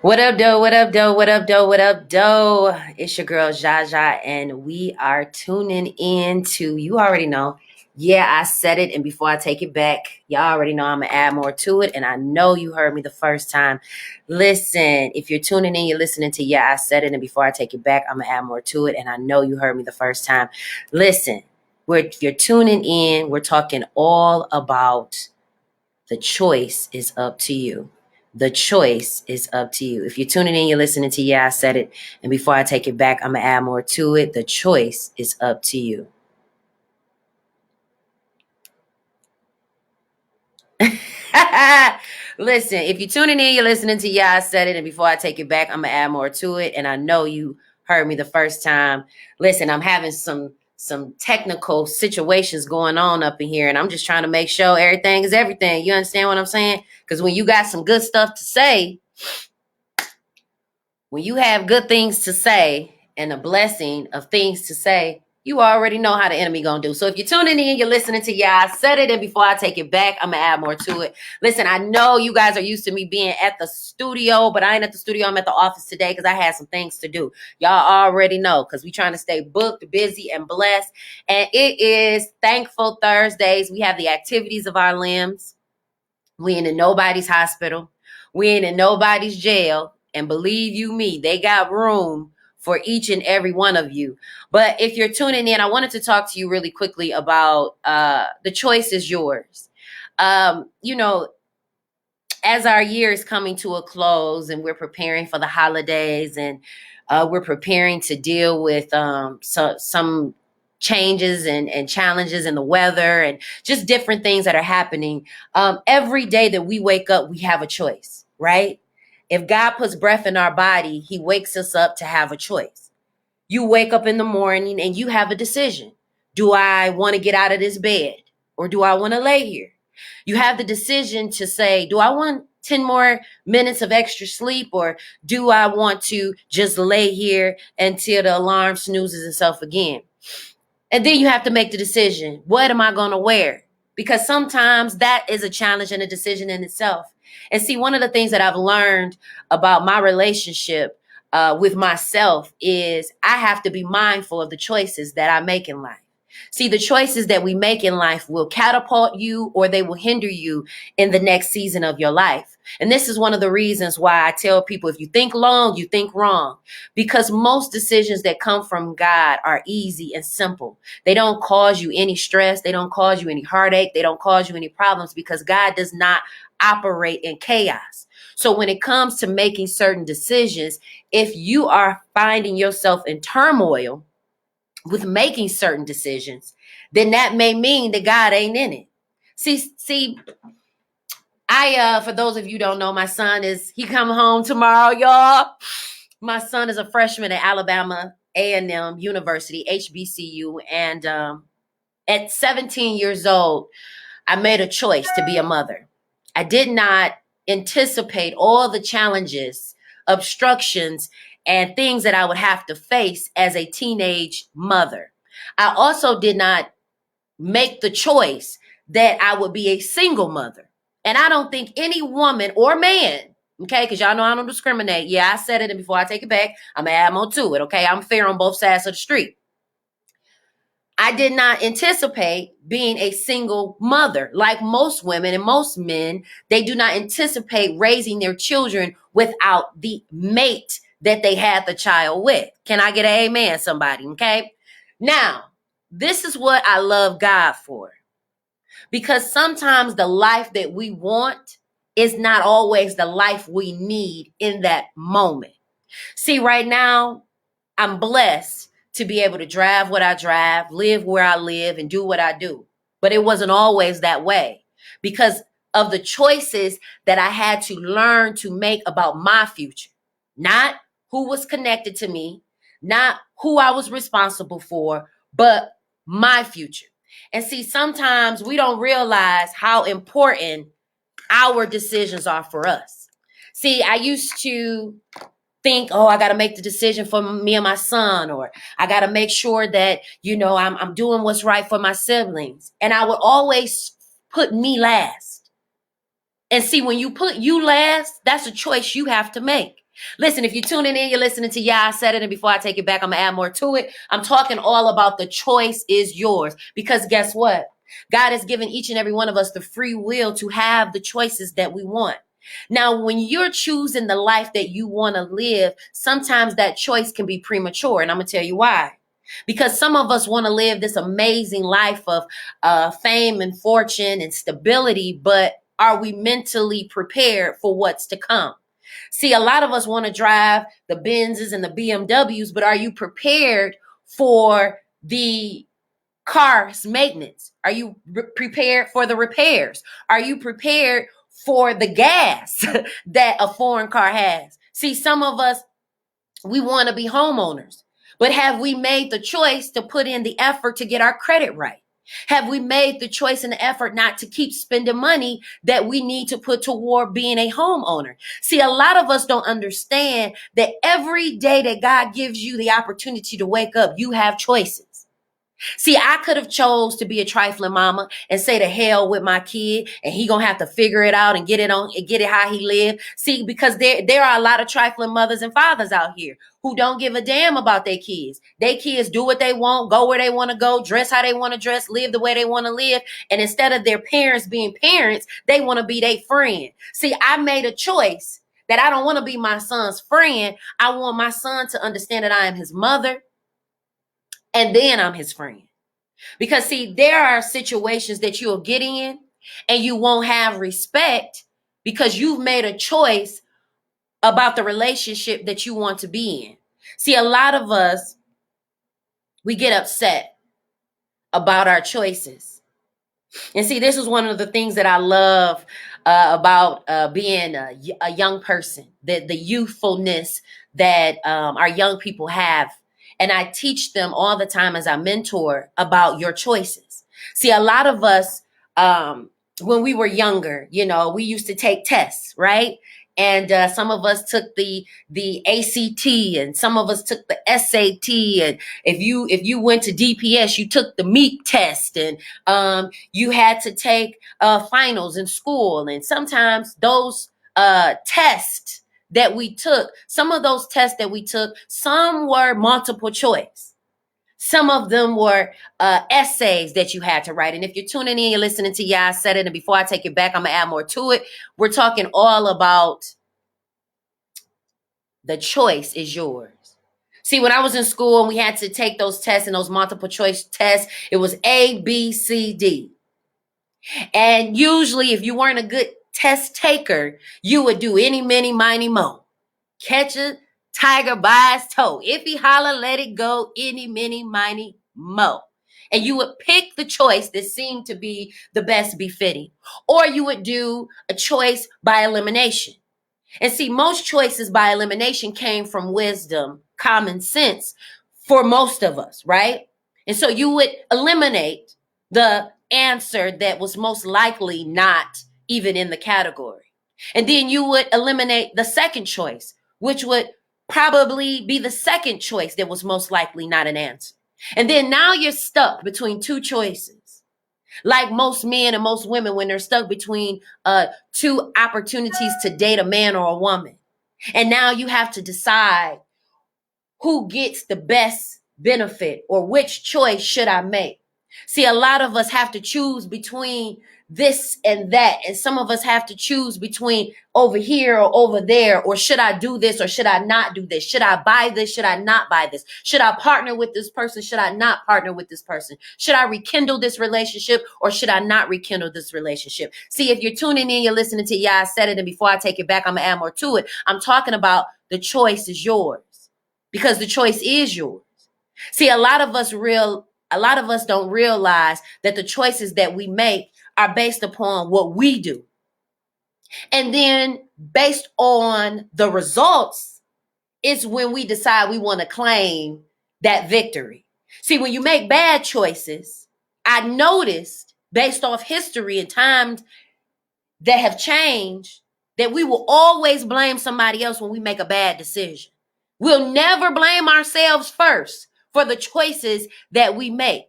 What up, doe? What up, doe? What up, doe? What up, doe? It's your girl, Zsa Zsa, and we are tuning in to, you already know. Yeah, I said it, and before I take it back, y'all already know I'm going to add more to it, and I know you heard me the first time. Listen, if you're tuning in, you're listening to, yeah, I said it, and before I take it back, I'm going to add more to it, and I know you heard me the first time. Listen, if you're tuning in, we're talking all about the choice is up to you. The choice is up to you. If you're tuning in, you're listening to Yeah, I Said It. And before I take it back, I'm going to add more to it. The choice is up to you. Listen, if you're tuning in, you're listening to Yeah, I Said It. And before I take it back, I'm going to add more to it. And I know you heard me the first time. Listen, I'm having some technical situations going on up in here, and I'm just trying to make sure everything is everything. You understand what I'm saying? Because when you got some good stuff to say, when you have good things to say and a blessing of things to say, you already know how the enemy gonna do. So if you're tuning in, you're listening to Yeah, I Said It, and before I take it back, I'm gonna add more to it. Listen, I know you guys are used to me being at the studio, but I ain't at the studio. I'm at the office today because I had some things to do. Y'all already know because we trying to stay booked, busy, and blessed. And it is Thankful Thursdays. We have the activities of our limbs. We ain't in nobody's hospital. We ain't in nobody's jail. And believe you me, they got room for each and every one of you. But if you're tuning in, I wanted to talk to you really quickly about the choice is yours. You know, as our year is coming to a close and we're preparing for the holidays and we're preparing to deal with some changes and challenges in the weather and just different things that are happening. Every day that we wake up, we have a choice, right? If God puts breath in our body, he wakes us up to have a choice. You wake up in the morning and you have a decision. Do I want to get out of this bed or do I want to lay here? You have the decision to say, do I want 10 more minutes of extra sleep or do I want to just lay here until the alarm snoozes itself again? And then you have to make the decision. What am I going to wear? Because sometimes that is a challenge and a decision in itself. And see, one of the things that I've learned about my relationship with myself is I have to be mindful of the choices that I make in life. See, the choices that we make in life will catapult you or they will hinder you in the next season of your life. And this is one of the reasons why I tell people, if you think long, you think wrong. Because most decisions that come from God are easy and simple. They don't cause you any stress. They don't cause you any heartache. They don't cause you any problems because God does not operate in chaos. So when it comes to making certain decisions, if you are finding yourself in turmoil with making certain decisions, then that may mean that God ain't in it. See, I for those of you who don't know, my son he coming home tomorrow, y'all. My son is a freshman at Alabama A&M University, HBCU, and at 17 years old, I made a choice to be a mother. I did not anticipate all the challenges, obstructions, and things that I would have to face as a teenage mother. I also did not make the choice that I would be a single mother. And I don't think any woman or man, okay, because y'all know I don't discriminate. Yeah, I said it, and before I take it back, I'm going to add more to it, okay? I'm fair on both sides of the street. I did not anticipate being a single mother. Like most women and most men, they do not anticipate raising their children without the mate that they had the child with. Can I get an amen, somebody? Okay. Now, this is what I love God for. Because sometimes the life that we want is not always the life we need in that moment. See, right now, I'm blessed to be able to drive what I drive, live where I live, and do what I do. But it wasn't always that way because of the choices that I had to learn to make about my future, not who was connected to me, not who I was responsible for, but my future. And see, sometimes we don't realize how important our decisions are for us. See, I used to think, oh, I got to make the decision for me and my son, or I got to make sure that, I'm doing what's right for my siblings. And I would always put me last. And see, when you put you last, that's a choice you have to make. Listen, if you're tuning in, you're listening to Yeah, I Said It. And before I take it back, I'm going to add more to it. I'm talking all about the choice is yours. Because guess what? God has given each and every one of us the free will to have the choices that we want. Now, when you're choosing the life that you want to live, sometimes that choice can be premature. And I'm going to tell you why. Because some of us want to live this amazing life of fame and fortune and stability, but are we mentally prepared for what's to come? See, a lot of us want to drive the Benzes and the BMWs, but are you prepared for the car's maintenance? Are you prepared for the repairs? Are you prepared for the gas that a foreign car has? See, some of us, we want to be homeowners, but have we made the choice to put in the effort to get our credit right? Have we made the choice and the effort not to keep spending money that we need to put toward being a homeowner? See, a lot of us don't understand that every day that God gives you the opportunity to wake up, you have choices. See, I could have chose to be a trifling mama and say to hell with my kid, and he gonna have to figure it out and get it how he live. See, because there are a lot of trifling mothers and fathers out here who don't give a damn about their kids. Their kids do what they want, go where they want to go, dress how they want to dress, live the way they want to live. And instead of their parents being parents, they want to be their friend. See, I made a choice that I don't want to be my son's friend. I want my son to understand that I am his mother, and then I'm his friend. Because see, there are situations that you'll get in and you won't have respect because you've made a choice about the relationship that you want to be in. See, a lot of us, we get upset about our choices. And see, this is one of the things that I love about being a young person, the youthfulness that our young people have. And I teach them all the time as I mentor about your choices. See, a lot of us, when we were younger, we used to take tests, right? And some of us took the ACT, and some of us took the SAT. And if you went to DPS, you took the MEP test, and you had to take finals in school. And sometimes those tests that we took, some of those tests that we took, some were multiple choice. Some of them were essays that you had to write. And if you're tuning in, you're listening to Yeah, I Said It. And before I take it back, I'm going to add more to it. We're talking all about the choice is yours. See, when I was in school and we had to take those tests and those multiple choice tests, it was A, B, C, D. And usually if you weren't a good test taker, you would do any, many, miny, mo. Catch a tiger by its toe. If he holler, let it go. Any, many, miny, mo. And you would pick the choice that seemed to be the best befitting. Or you would do a choice by elimination. And see, most choices by elimination came from wisdom, common sense for most of us, right? And so you would eliminate the answer that was most likely not even in the category. And then you would eliminate the second choice, which would probably be the second choice that was most likely not an answer. And then now you're stuck between two choices. Like most men and most women when they're stuck between two opportunities to date a man or a woman. And now you have to decide who gets the best benefit or which choice should I make. See, a lot of us have to choose between this and that. And some of us have to choose between over here or over there, or should I do this or should I not do this? Should I buy this? Should I not buy this? Should I partner with this person? Should I not partner with this person? Should I rekindle this relationship or should I not rekindle this relationship? See, if you're tuning in, you're listening to Yeah, I Said It. And before I take it back, I'm going to add more to it. I'm talking about the choice is yours because the choice is yours. See, a lot of us don't realize that the choices that we make are based upon what we do. And then based on the results, it's when we decide we want to claim that victory. See, when you make bad choices, I noticed based off history and times that have changed that we will always blame somebody else when we make a bad decision. We'll never blame ourselves first for the choices that we make.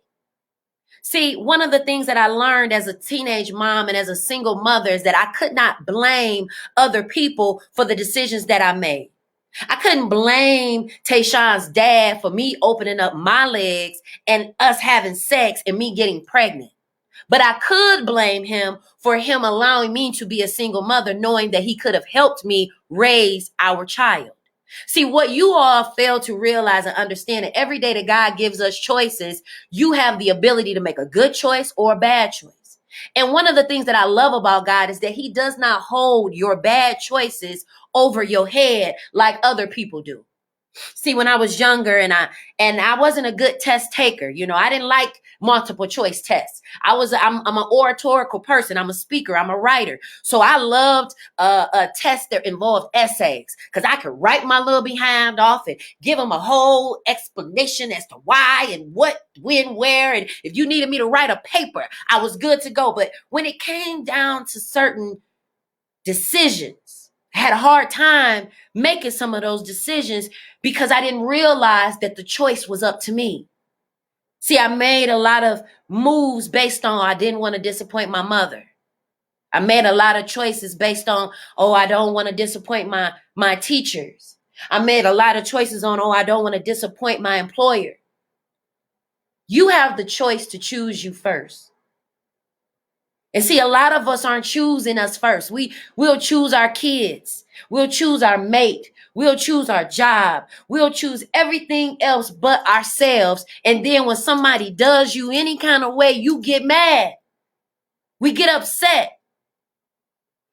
See, one of the things that I learned as a teenage mom and as a single mother is that I could not blame other people for the decisions that I made. I couldn't blame Tayshawn's dad for me opening up my legs and us having sex and me getting pregnant. But I could blame him for him allowing me to be a single mother, knowing that he could have helped me raise our child. See, what you all fail to realize and understand that every day that God gives us choices, you have the ability to make a good choice or a bad choice. And one of the things that I love about God is that he does not hold your bad choices over your head like other people do. See, when I was younger and I wasn't a good test taker, I didn't like multiple choice tests. I'm an oratorical person. I'm a speaker. I'm a writer. So I loved a test that involved essays because I could write my little behind off and give them a whole explanation as to why and what, when, where. And if you needed me to write a paper, I was good to go. But when it came down to certain decisions, I had a hard time making some of those decisions because I didn't realize that the choice was up to me. See, I made a lot of moves based on I didn't want to disappoint my mother. I made a lot of choices based on, I don't want to disappoint my teachers. I made a lot of choices on, I don't want to disappoint my employer. You have the choice to choose you first. And see, a lot of us aren't choosing us first. We'll choose our kids. We'll choose our mate. We'll choose our job. We'll choose everything else but ourselves. And then when somebody does you any kind of way, you get mad. We get upset.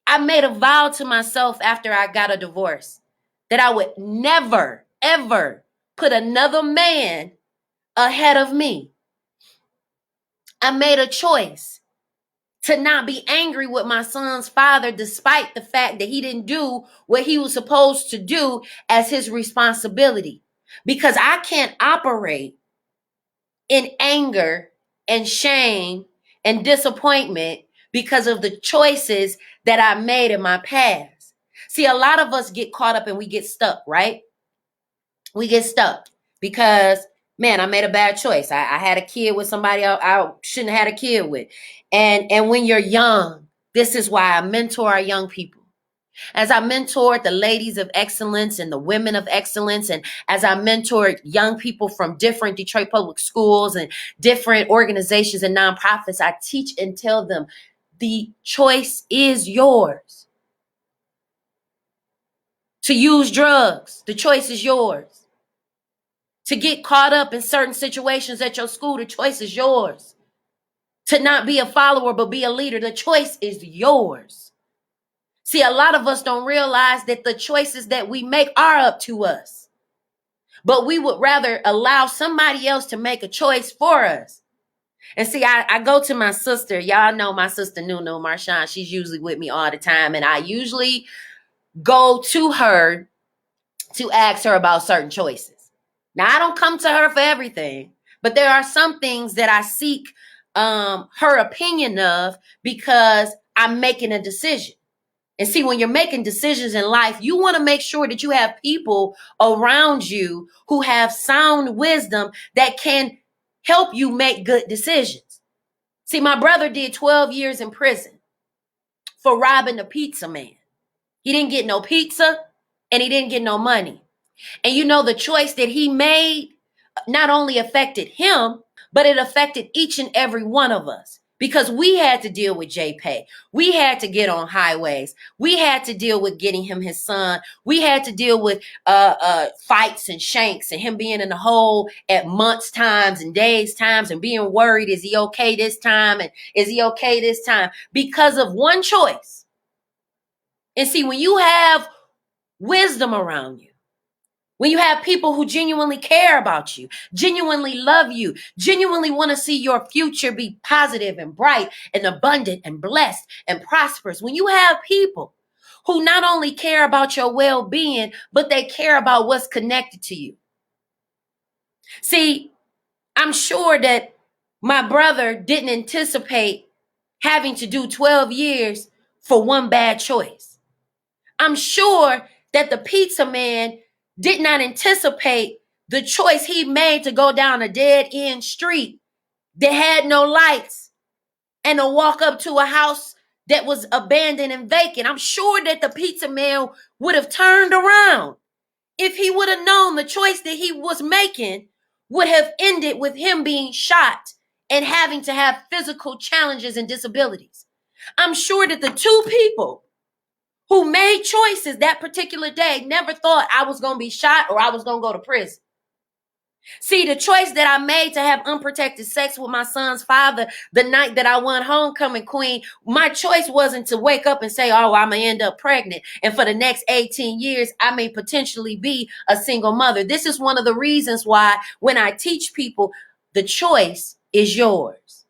I made a vow to myself after I got a divorce that I would never, ever put another man ahead of me. I made a choice to not be angry with my son's father, despite the fact that he didn't do what he was supposed to do as his responsibility. Because I can't operate in anger and shame and disappointment because of the choices that I made in my past. See, a lot of us get caught up and we get stuck, right? We get stuck because, man, I made a bad choice. I had a kid with somebody I shouldn't have had a kid with. And when you're young, this is why I mentor our young people. As I mentored the ladies of excellence and the women of excellence, and as I mentored young people from different Detroit public schools and different organizations and nonprofits, I teach and tell them the choice is yours. To use drugs, the choice is yours. To get caught up in certain situations at your school, the choice is yours. To not be a follower, but be a leader, the choice is yours. See, a lot of us don't realize that the choices that we make are up to us. But we would rather allow somebody else to make a choice for us. And see, I go to my sister. Y'all know my sister, Nunu Marshawn. She's usually with me all the time. And I usually go to her to ask her about certain choices. Now, I don't come to her for everything, but there are some things that I seek her opinion of because I'm making a decision. And see, when you're making decisions in life, you want to make sure that you have people around you who have sound wisdom that can help you make good decisions. See, my brother did 12 years in prison for robbing the pizza man. He didn't get no pizza and he didn't get no money. And the choice that he made not only affected him, but it affected each and every one of us because we had to deal with JPay. We had to get on highways. We had to deal with getting him his son. We had to deal with fights and shanks and him being in the hole at months times and days times and being worried, is he okay this time? And is he okay this time? Because of one choice. And see, when you have wisdom around you, when you have people who genuinely care about you, genuinely love you, genuinely want to see your future be positive and bright and abundant and blessed and prosperous, when you have people who not only care about your well-being, but they care about what's connected to you. See, I'm sure that my brother didn't anticipate having to do 12 years for one bad choice. I'm sure that the pizza man did not anticipate the choice he made to go down a dead-end street that had no lights and to walk up to a house that was abandoned and vacant. I'm sure that the pizza man would have turned around if he would have known the choice that he was making would have ended with him being shot and having to have physical challenges and disabilities. I'm sure that the two people who made choices that particular day never thought I was going to be shot or I was going to go to prison. See, the choice that I made to have unprotected sex with my son's father the night that I won homecoming queen, my choice wasn't to wake up and say, oh, I'm going to end up pregnant. And for the next 18 years, I may potentially be a single mother. This is one of the reasons why when I teach people, the choice is yours.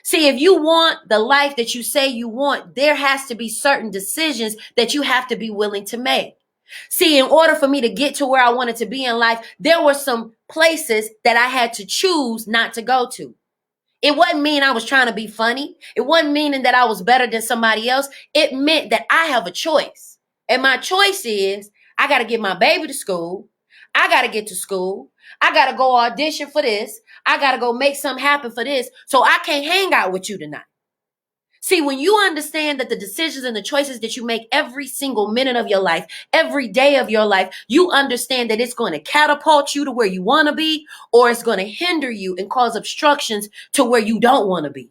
See, if you want the life that you say you want, there has to be certain decisions that you have to be willing to make. See, in order for me to get to where I wanted to be in life, there were some places that I had to choose not to go to. It wasn't mean I was trying to be funny. It wasn't meaning that I was better than somebody else. It meant that I have a choice. And my choice is I got to get my baby to school. I got to get to school. I got to go audition for this. I got to go make something happen for this. So I can't hang out with you tonight. See, when you understand that the decisions and the choices that you make every single minute of your life, every day of your life, you understand that it's going to catapult you to where you want to be, or it's going to hinder you and cause obstructions to where you don't want to be.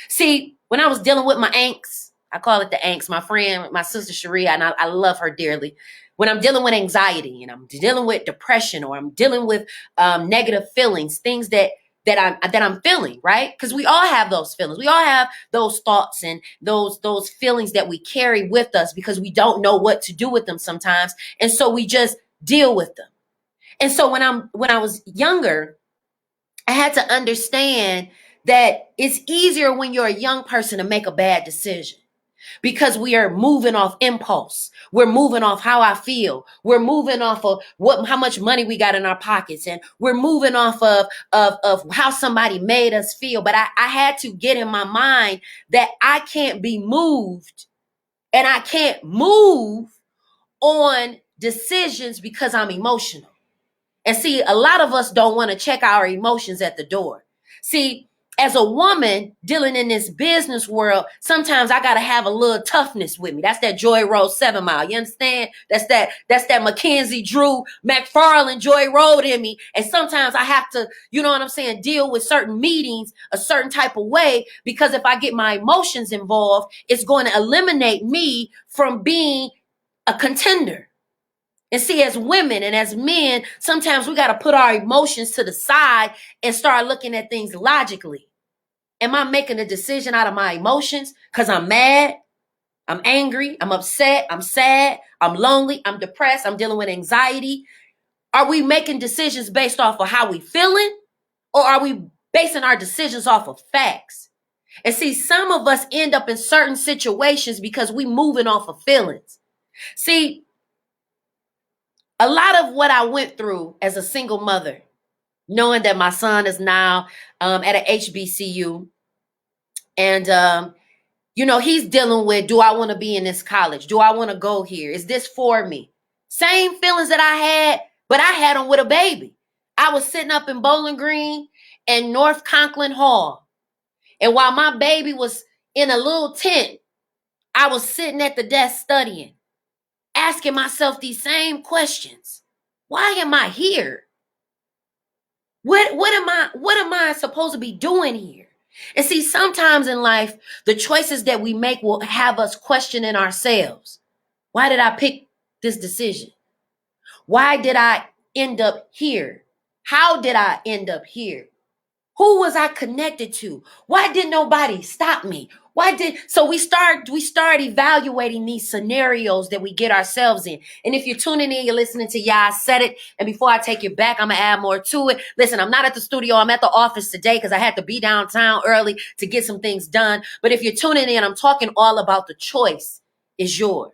See, when I was dealing with my angst, I call it the angst, my friend, my sister Sharia, and I love her dearly. When I'm dealing with anxiety and I'm dealing with depression or I'm dealing with negative feelings, things that I'm feeling, right? Because we all have those feelings. We all have those thoughts and those feelings that we carry with us because we don't know what to do with them sometimes. And so we just deal with them. And so when I was younger, I had to understand that it's easier when you're a young person to make a bad decision. Because we are moving off impulse. We're moving off how I feel. We're moving off of how much money we got in our pockets. And we're moving off of how somebody made us feel. But I had to get in my mind that I can't be moved and I can't move on decisions because I'm emotional. And see, a lot of us don't want to check our emotions at the door. See, as a woman dealing in this business world, sometimes I got to have a little toughness with me. That's that Joy Road 7 Mile. You understand? That's that Mackenzie Drew McFarland Joy Road in me. And sometimes I have to, you know what I'm saying, deal with certain meetings a certain type of way, because if I get my emotions involved, it's going to eliminate me from being a contender. And see, as women and as men, sometimes we got to put our emotions to the side and start looking at things logically. Am I making a decision out of my emotions because I'm mad, I'm angry, I'm upset, I'm sad, I'm lonely, I'm depressed, I'm dealing with anxiety? Are we making decisions based off of how we feeling, or are we basing our decisions off of facts? And see, some of us end up in certain situations because we moving off of feelings. See, a lot of what I went through as a single mother, knowing that my son is now at an HBCU, and he's dealing with, do I want to be in this college? Do I want to go here? Is this for me? Same feelings that I had, but I had them with a baby. I was sitting up in Bowling Green and North Conklin Hall, and while my baby was in a little tent, I was sitting at the desk studying, asking myself these same questions. Why am I here? What am I supposed to be doing here? And see, sometimes in life, the choices that we make will have us questioning ourselves. Why did I pick this decision? Why did I end up here? How did I end up here? Who was I connected to? Why did nobody stop me? So we start evaluating these scenarios that we get ourselves in. And if you're tuning in, you're listening to I Said It. And before I take you back, I'm going to add more to it. Listen, I'm not at the studio. I'm at the office today because I had to be downtown early to get some things done. But if you're tuning in, I'm talking all about the choice is yours.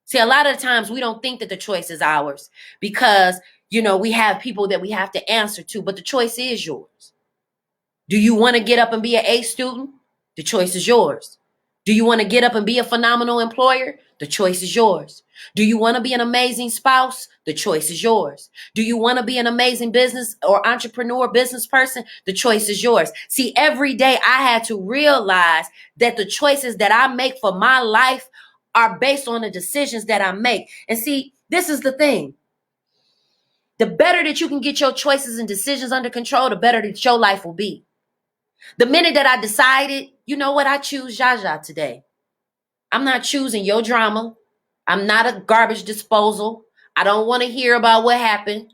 See, a lot of times we don't think that the choice is ours because, we have people that we have to answer to, but the choice is yours. Do you want to get up and be an A student? The choice is yours. Do you want to get up and be a phenomenal employer? The choice is yours. Do you want to be an amazing spouse? The choice is yours. Do you want to be an amazing business or entrepreneur business person? The choice is yours. See, every day I had to realize that the choices that I make for my life are based on the decisions that I make. And see, this is the thing. The better that you can get your choices and decisions under control, the better that your life will be. The minute that I decided, you know what, I choose Zsa Zsa today. I'm not choosing your drama. I'm not a garbage disposal. I don't want to hear about what happened.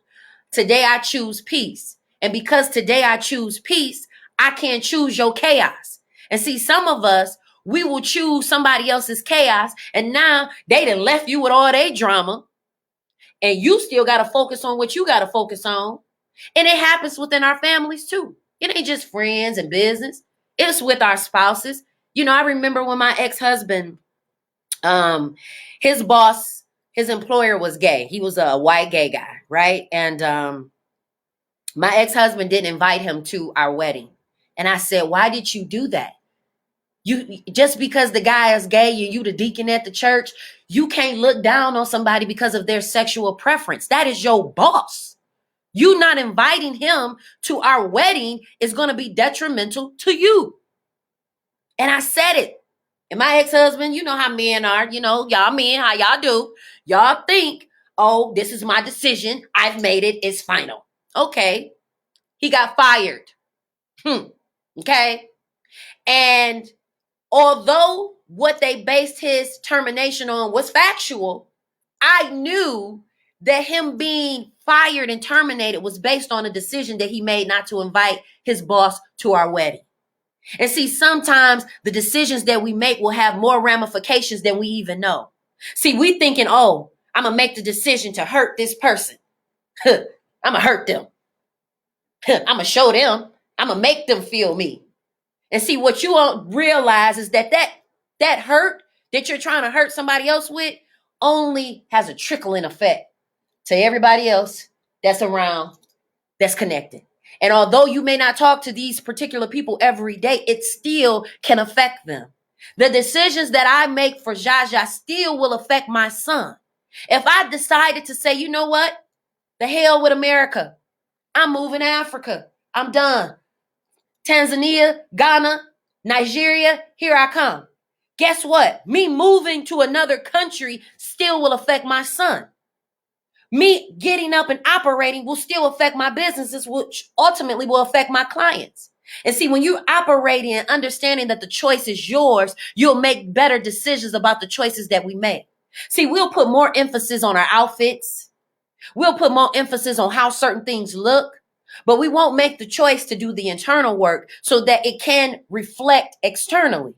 Today I choose peace. And because today I choose peace, I can't choose your chaos. And see, some of us, we will choose somebody else's chaos, and now they done left you with all their drama, and you still got to focus on what you got to focus on. And it happens within our families too. It ain't just friends and business. It's with our spouses. You know, I remember when my ex-husband, his boss, his employer was gay. He was a white gay guy, right? And my ex-husband didn't invite him to our wedding. And I said, why did you do that? You just because the guy is gay and you the deacon at the church, you can't look down on somebody because of their sexual preference. That is your boss. You not inviting him to our wedding is going to be detrimental to you. And I said it. And my ex-husband, you know how men are, you know, y'all men, how y'all do. Y'all think, oh, this is my decision. I've made it. It's final. Okay. He got fired. Okay. And although what they based his termination on was factual, I knew that him being fired and terminated was based on a decision that he made not to invite his boss to our wedding. And see, sometimes the decisions that we make will have more ramifications than we even know. See, we thinking, oh, I'm going to make the decision to hurt this person. I'm going to hurt them. I'm going to show them. I'm going to make them feel me. And see, what you won't realize is that hurt that you're trying to hurt somebody else with only has a trickling effect to everybody else that's around, that's connected. And although you may not talk to these particular people every day, it still can affect them. The decisions that I make for Zsa Zsa still will affect my son. If I decided to say, you know what? The hell with America. I'm moving to Africa. I'm done. Tanzania, Ghana, Nigeria, here I come. Guess what? Me moving to another country still will affect my son. Me getting up and operating will still affect my businesses, which ultimately will affect my clients. And see, when you're operating and understanding that the choice is yours, you'll make better decisions about the choices that we make. See, we'll put more emphasis on our outfits. We'll put more emphasis on how certain things look, but we won't make the choice to do the internal work so that it can reflect externally.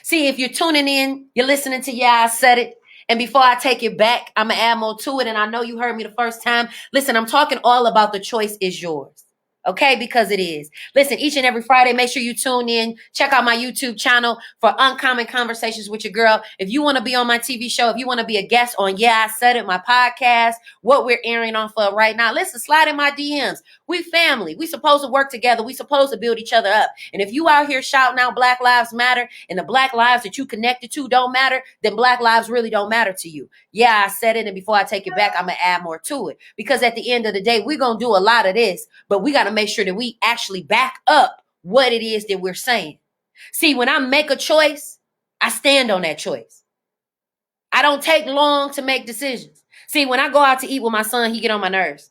See, if you're tuning in, you're listening to I Said It. And before I take it back, I'm going to add more to it. And I know you heard me the first time. Listen, I'm talking all about the choice is yours. Okay, because it is. Listen, each and every Friday, make sure you tune in. Check out my YouTube channel for Uncommon Conversations with Your Girl. If you want to be on my TV show, if you want to be a guest on I Said It, my podcast, what we're airing off of right now, listen, slide in my DMs. We family. We supposed to work together. We supposed to build each other up. And if you out here shouting out Black Lives Matter and the Black lives that you connected to don't matter, then Black lives really don't matter to you. I said it. And before I take it back, I'm going to add more to it. Because at the end of the day, we're going to do a lot of this, but we got to make sure that we actually back up what it is that we're saying. See, when I make a choice, I stand on that choice. I don't take long to make decisions. See, when I go out to eat with my son, he get on my nerves.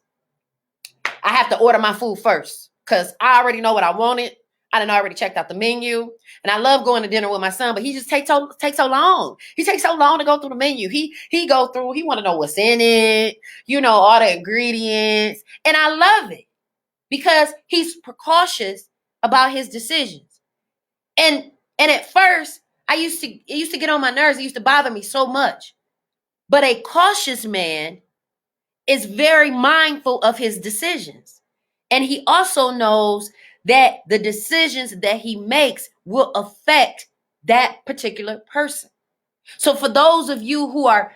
I have to order my food first because I already know what I wanted. I done already checked out the menu. And I love going to dinner with my son, but he just takes so long. He takes so long to go through the menu. He go through, he want to know what's in it, you know, all the ingredients. And I love it because he's precautious about his decisions. And at first, it used to get on my nerves. It used to bother me so much. But a cautious man is very mindful of his decisions. And he also knows that the decisions that he makes will affect that particular person. So for those of you who are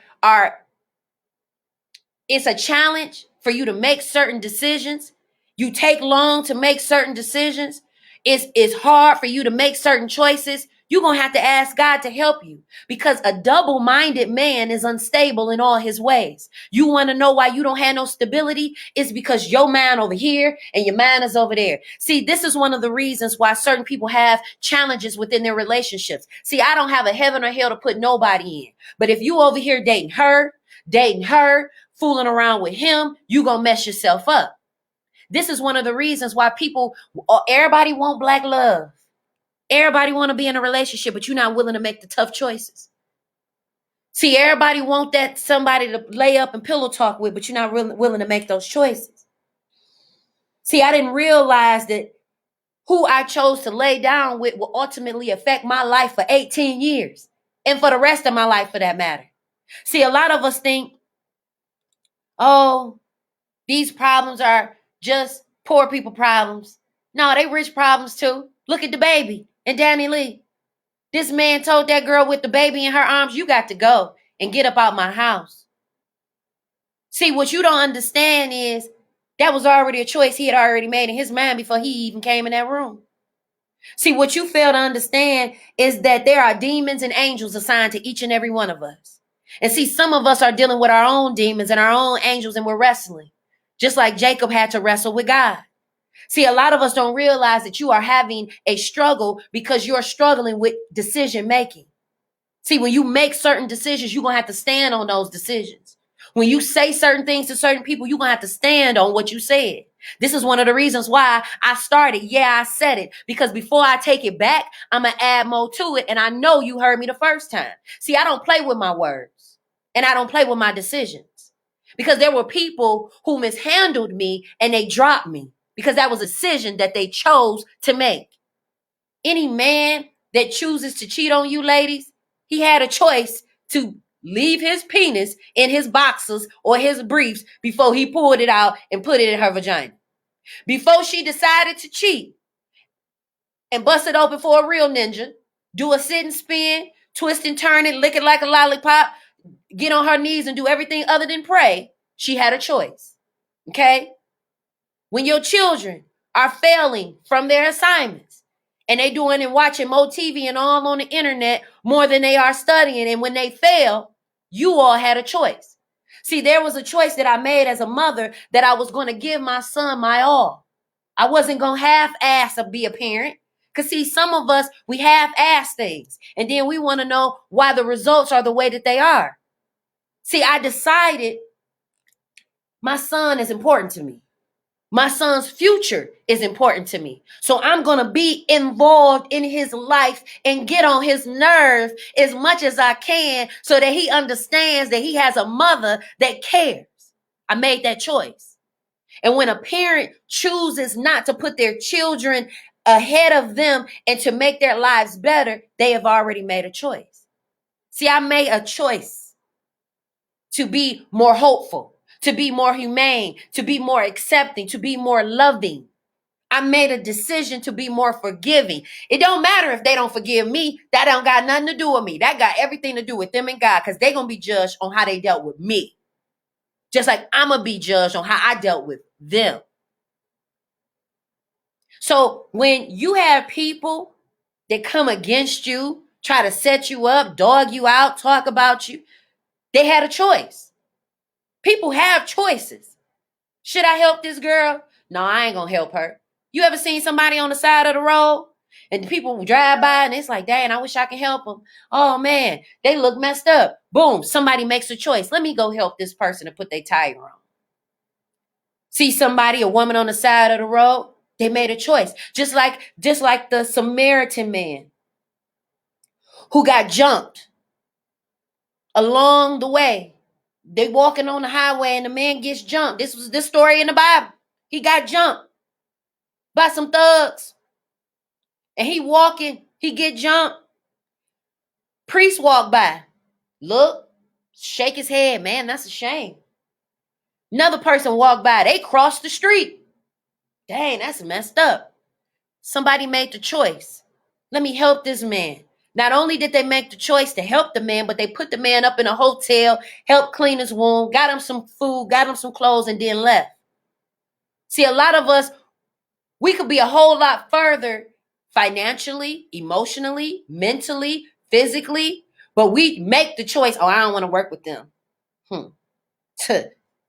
it's a challenge for you to make certain decisions. You take long to make certain decisions. It's hard for you to make certain choices. You're going to have to ask God to help you because a double-minded man is unstable in all his ways. You want to know why you don't have no stability? It's because your mind over here and your mind is over there. See, this is one of the reasons why certain people have challenges within their relationships. See, I don't have a heaven or hell to put nobody in. But if you over here dating her, fooling around with him, you gonna mess yourself up. This is one of the reasons why everybody want black love. Everybody want to be in a relationship, but you're not willing to make the tough choices. See, everybody want that somebody to lay up and pillow talk with, but you're not really willing to make those choices. See, I didn't realize that who I chose to lay down with will ultimately affect my life for 18 years and for the rest of my life for that matter. See, a lot of us think, oh, these problems are just poor people problems. No, they rich problems too. Look at the baby and Danny Lee. This man told that girl with the baby in her arms, you got to go and get up out my house. See, what you don't understand is that was already a choice he had already made in his mind before he even came in that room. See, what you fail to understand is that there are demons and angels assigned to each and every one of us. And see, some of us are dealing with our own demons and our own angels, and we're wrestling, just like Jacob had to wrestle with God. See, a lot of us don't realize that you are having a struggle because you're struggling with decision making. See, when you make certain decisions, you're going to have to stand on those decisions. When you say certain things to certain people, you're going to have to stand on what you said. This is one of the reasons why I started. Yeah, I said it. Because before I take it back, I'm going to add more to it. And I know you heard me the first time. See, I don't play with my words. And I don't play with my decisions. Because there were people who mishandled me and they dropped me. Because that was a decision that they chose to make. Any man that chooses to cheat on you, ladies, he had a choice to leave his penis in his boxers or his briefs before he pulled it out and put it in her vagina. Before she decided to cheat and bust it open for a real ninja, do a sit and spin, twist and turn it, lick it like a lollipop, get on her knees and do everything other than pray, she had a choice. Okay? When your children are failing from their assignments and they doing and watching more TV and all on the internet more than they are studying, and when they fail, you all had a choice. See, there was a choice that I made as a mother that I was going to give my son my all. I wasn't going to half-ass be a parent. Because see, some of us, we half-ass things. And then we want to know why the results are the way that they are. See, I decided my son is important to me. My son's future is important to me. So I'm going to be involved in his life and get on his nerve as much as I can so that he understands that he has a mother that cares. I made that choice. And when a parent chooses not to put their children ahead of them and to make their lives better, they have already made a choice. See, I made a choice to be more hopeful, to be more humane, to be more accepting, to be more loving. I made a decision to be more forgiving. It don't matter if they don't forgive me. That don't got nothing to do with me. That got everything to do with them and God, because they're going to be judged on how they dealt with me. Just like I'm going to be judged on how I dealt with them. So when you have people that come against you, try to set you up, dog you out, talk about you, they had a choice. People have choices. Should I help this girl? No, I ain't gonna help her. You ever seen somebody on the side of the road and people drive by and it's like, dang, I wish I could help them. Oh man, they look messed up. Boom, somebody makes a choice. Let me go help this person and put their tire on. See somebody, a woman on the side of the road, they made a choice. Just like the Samaritan man who got jumped along the way. They walking on the highway and the man gets jumped. This was this story in the Bible. He got jumped by some thugs. And he walking, he get jumped. Priest walk by. Look, shake his head. Man, that's a shame. Another person walk by. They cross the street. Dang, that's messed up. Somebody made the choice. Let me help this man. Not only did they make the choice to help the man, but they put the man up in a hotel, helped clean his wound, got him some food, got him some clothes, and then left. See, a lot of us, we could be a whole lot further financially, emotionally, mentally, physically, but we make the choice, oh, I don't want to work with them.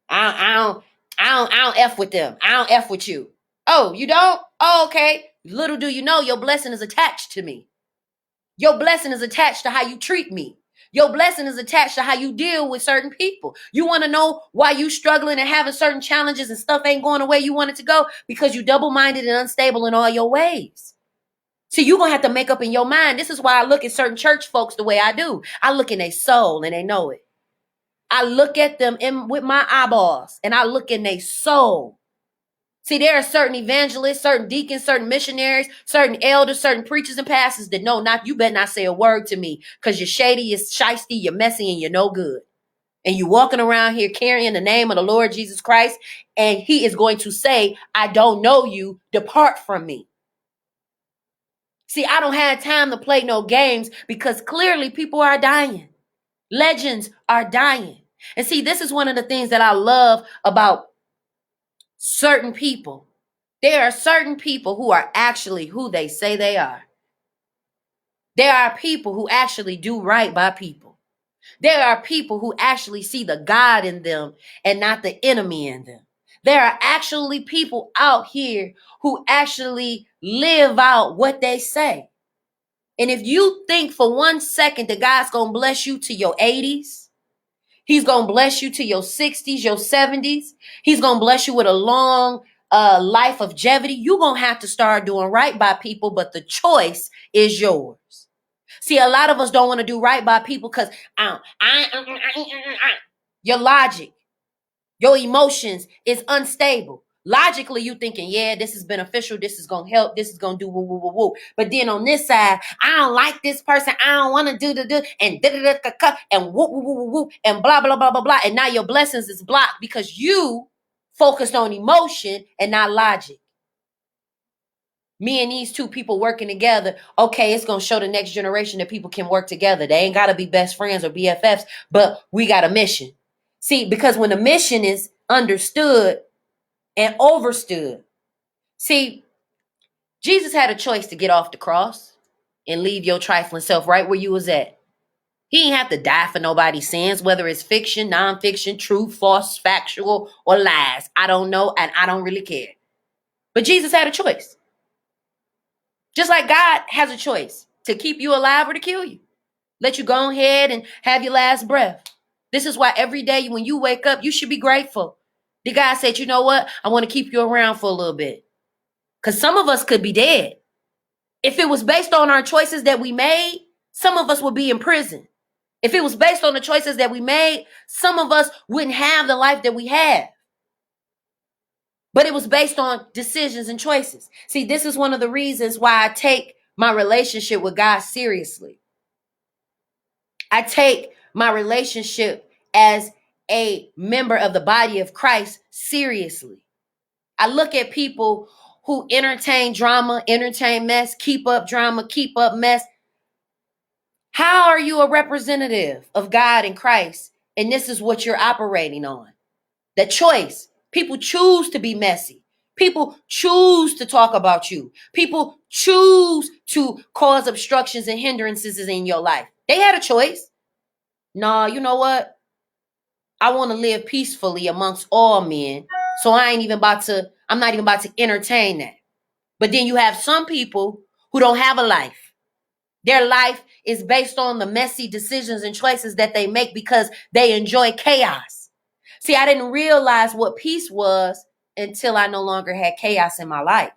I don't F with them. I don't F with you. Oh, you don't? Oh, okay. Little do you know, your blessing is attached to me. Your blessing is attached to how you treat me. Your blessing is attached to how you deal with certain people. You want to know why you struggling and having certain challenges and stuff ain't going the way you want it to go? Because you double-minded and unstable in all your ways. See, you're going to have to make up in your mind. This is why I look at certain church folks the way I do. I look in their soul and they know it. I look at them with my eyeballs and I look in their soul. See, there are certain evangelists, certain deacons, certain missionaries, certain elders, certain preachers and pastors that know not, you better not say a word to me because you're shady, you're shiesty, you're messy, and you're no good. And you're walking around here carrying the name of the Lord Jesus Christ, and he is going to say, I don't know you, depart from me. See, I don't have time to play no games because clearly people are dying. Legends are dying. And see, this is one of the things that I love about certain people. There are certain people who are actually who they say they are. There are people who actually do right by people. There are people who actually see the God in them and not the enemy in them. There are actually people out here who actually live out what they say. And if you think for 1 second that God's going to bless you to your 80s, he's going to bless you to your 60s, your 70s, he's going to bless you with a long life of longevity, you're going to have to start doing right by people, but the choice is yours. See, a lot of us don't want to do right by people because your logic, your emotions is unstable. Logically, you thinking, yeah, this is beneficial. This is going to help. This is going to do woo, woo, woo, woo. But then on this side, I don't like this person. I don't want to do and and woo, woo, woo, woo, woo, and blah, blah, blah, blah, blah. And now your blessings is blocked because you focused on emotion and not logic. Me and these two people working together, okay, it's going to show the next generation that people can work together. They ain't got to be best friends or BFFs, but we got a mission. See, because when the mission is understood and overstood, see, Jesus had a choice to get off the cross and leave your trifling self right where you was at. He ain't have to die for nobody's sins, whether it's fiction, nonfiction, true, false, factual, or lies. I don't know, and I don't really care. But Jesus had a choice. Just like God has a choice to keep you alive or to kill you. Let you go ahead and have your last breath. This is why every day when you wake up, you should be grateful. The God said, you know what? I want to keep you around for a little bit. Because some of us could be dead. If it was based on our choices that we made, some of us would be in prison. If it was based on the choices that we made, some of us wouldn't have the life that we have. But it was based on decisions and choices. See, this is one of the reasons why I take my relationship with God seriously. I take my relationship as a member of the body of Christ seriously. I look at people who entertain drama, entertain mess, keep up drama, keep up mess. How are you a representative of God and Christ? And this is what you're operating on. The choice. People choose to be messy. People choose to talk about you. People choose to cause obstructions and hindrances in your life. They had a choice. No, you know what? I want to live peacefully amongst all men. So I'm not even about to entertain that. But then you have some people who don't have a life. Their life is based on the messy decisions and choices that they make because they enjoy chaos. See, I didn't realize what peace was until I no longer had chaos in my life.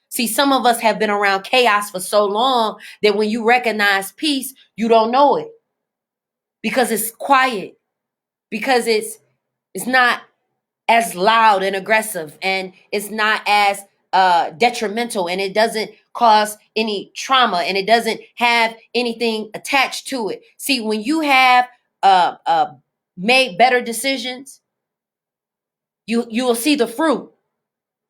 See, some of us have been around chaos for so long that when you recognize peace, you don't know it because it's quiet, because it's not as loud and aggressive, and it's not as detrimental, and it doesn't cause any trauma, and it doesn't have anything attached to it. See, when you have made better decisions, you will see the fruit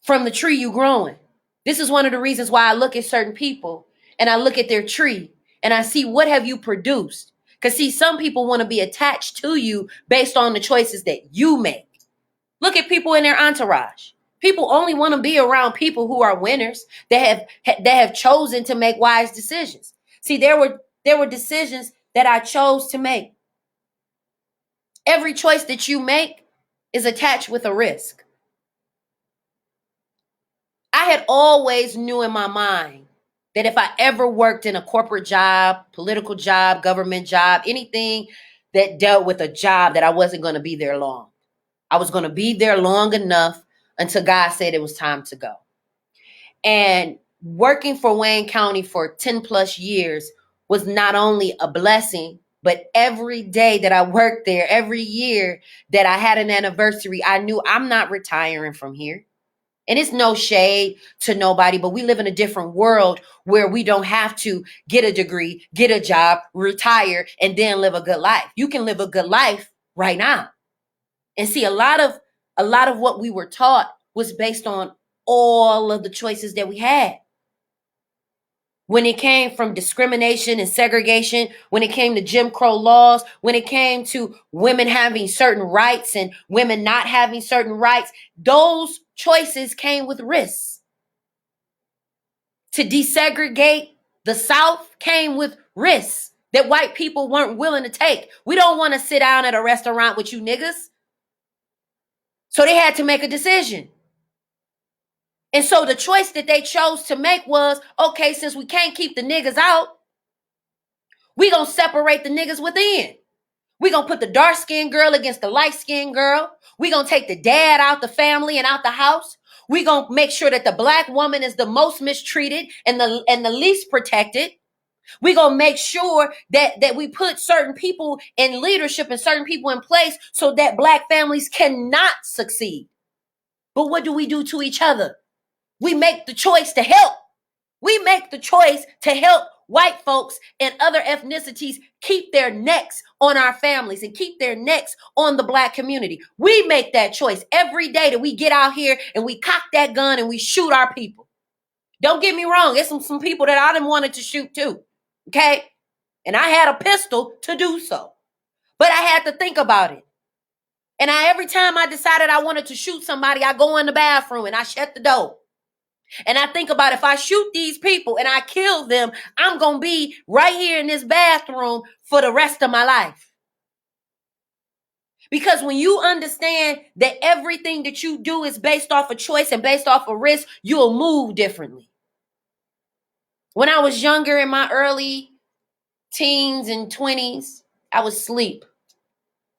from the tree you growing. This is one of the reasons why I look at certain people and I look at their tree and I see what have you produced. Because see, some people want to be attached to you based on the choices that you make. Look at people in their entourage. People only want to be around people who are winners that have chosen to make wise decisions. See, there were decisions that I chose to make. Every choice that you make is attached with a risk. I had always knew in my mind that if I ever worked in a corporate job, political job, government job, anything that dealt with a job, that I wasn't going to be there long. I was going to be there long enough until God said it was time to go. And working for Wayne County for 10 plus years was not only a blessing, but every day that I worked there, every year that I had an anniversary, I knew I'm not retiring from here. And it's no shade to nobody, but we live in a different world where we don't have to get a degree, get a job, retire, and then live a good life. You can live a good life right now. And see, a lot of what we were taught was based on all of the choices that we had. When it came from discrimination and segregation, when it came to Jim Crow laws, when it came to women having certain rights and women not having certain rights, those choices came with risks. To desegregate the South came with risks that white people weren't willing to take. We don't want to sit down at a restaurant with you niggas. So they had to make a decision. And so the choice that they chose to make was, okay, since we can't keep the niggas out, we gonna separate the niggas within. We gonna put the dark-skinned girl against the light-skinned girl. We gonna take the dad out the family and out the house. We gonna make sure that the black woman is the most mistreated and the least protected. We gonna make sure that we put certain people in leadership and certain people in place so that black families cannot succeed. But what do we do to each other? We make the choice to help. We make the choice to help white folks and other ethnicities keep their necks on our families and keep their necks on the black community. We make that choice every day that we get out here and we cock that gun and we shoot our people. Don't get me wrong. There's some people that I didn't wanted to shoot too. Okay? And I had a pistol to do so. But I had to think about it. And every time I decided I wanted to shoot somebody, I go in the bathroom and I shut the door. And I think about if I shoot these people and I kill them, I'm going to be right here in this bathroom for the rest of my life. Because when you understand that everything that you do is based off of choice and based off of risk, you'll move differently. When I was younger, in my early teens and 20s, I would sleep.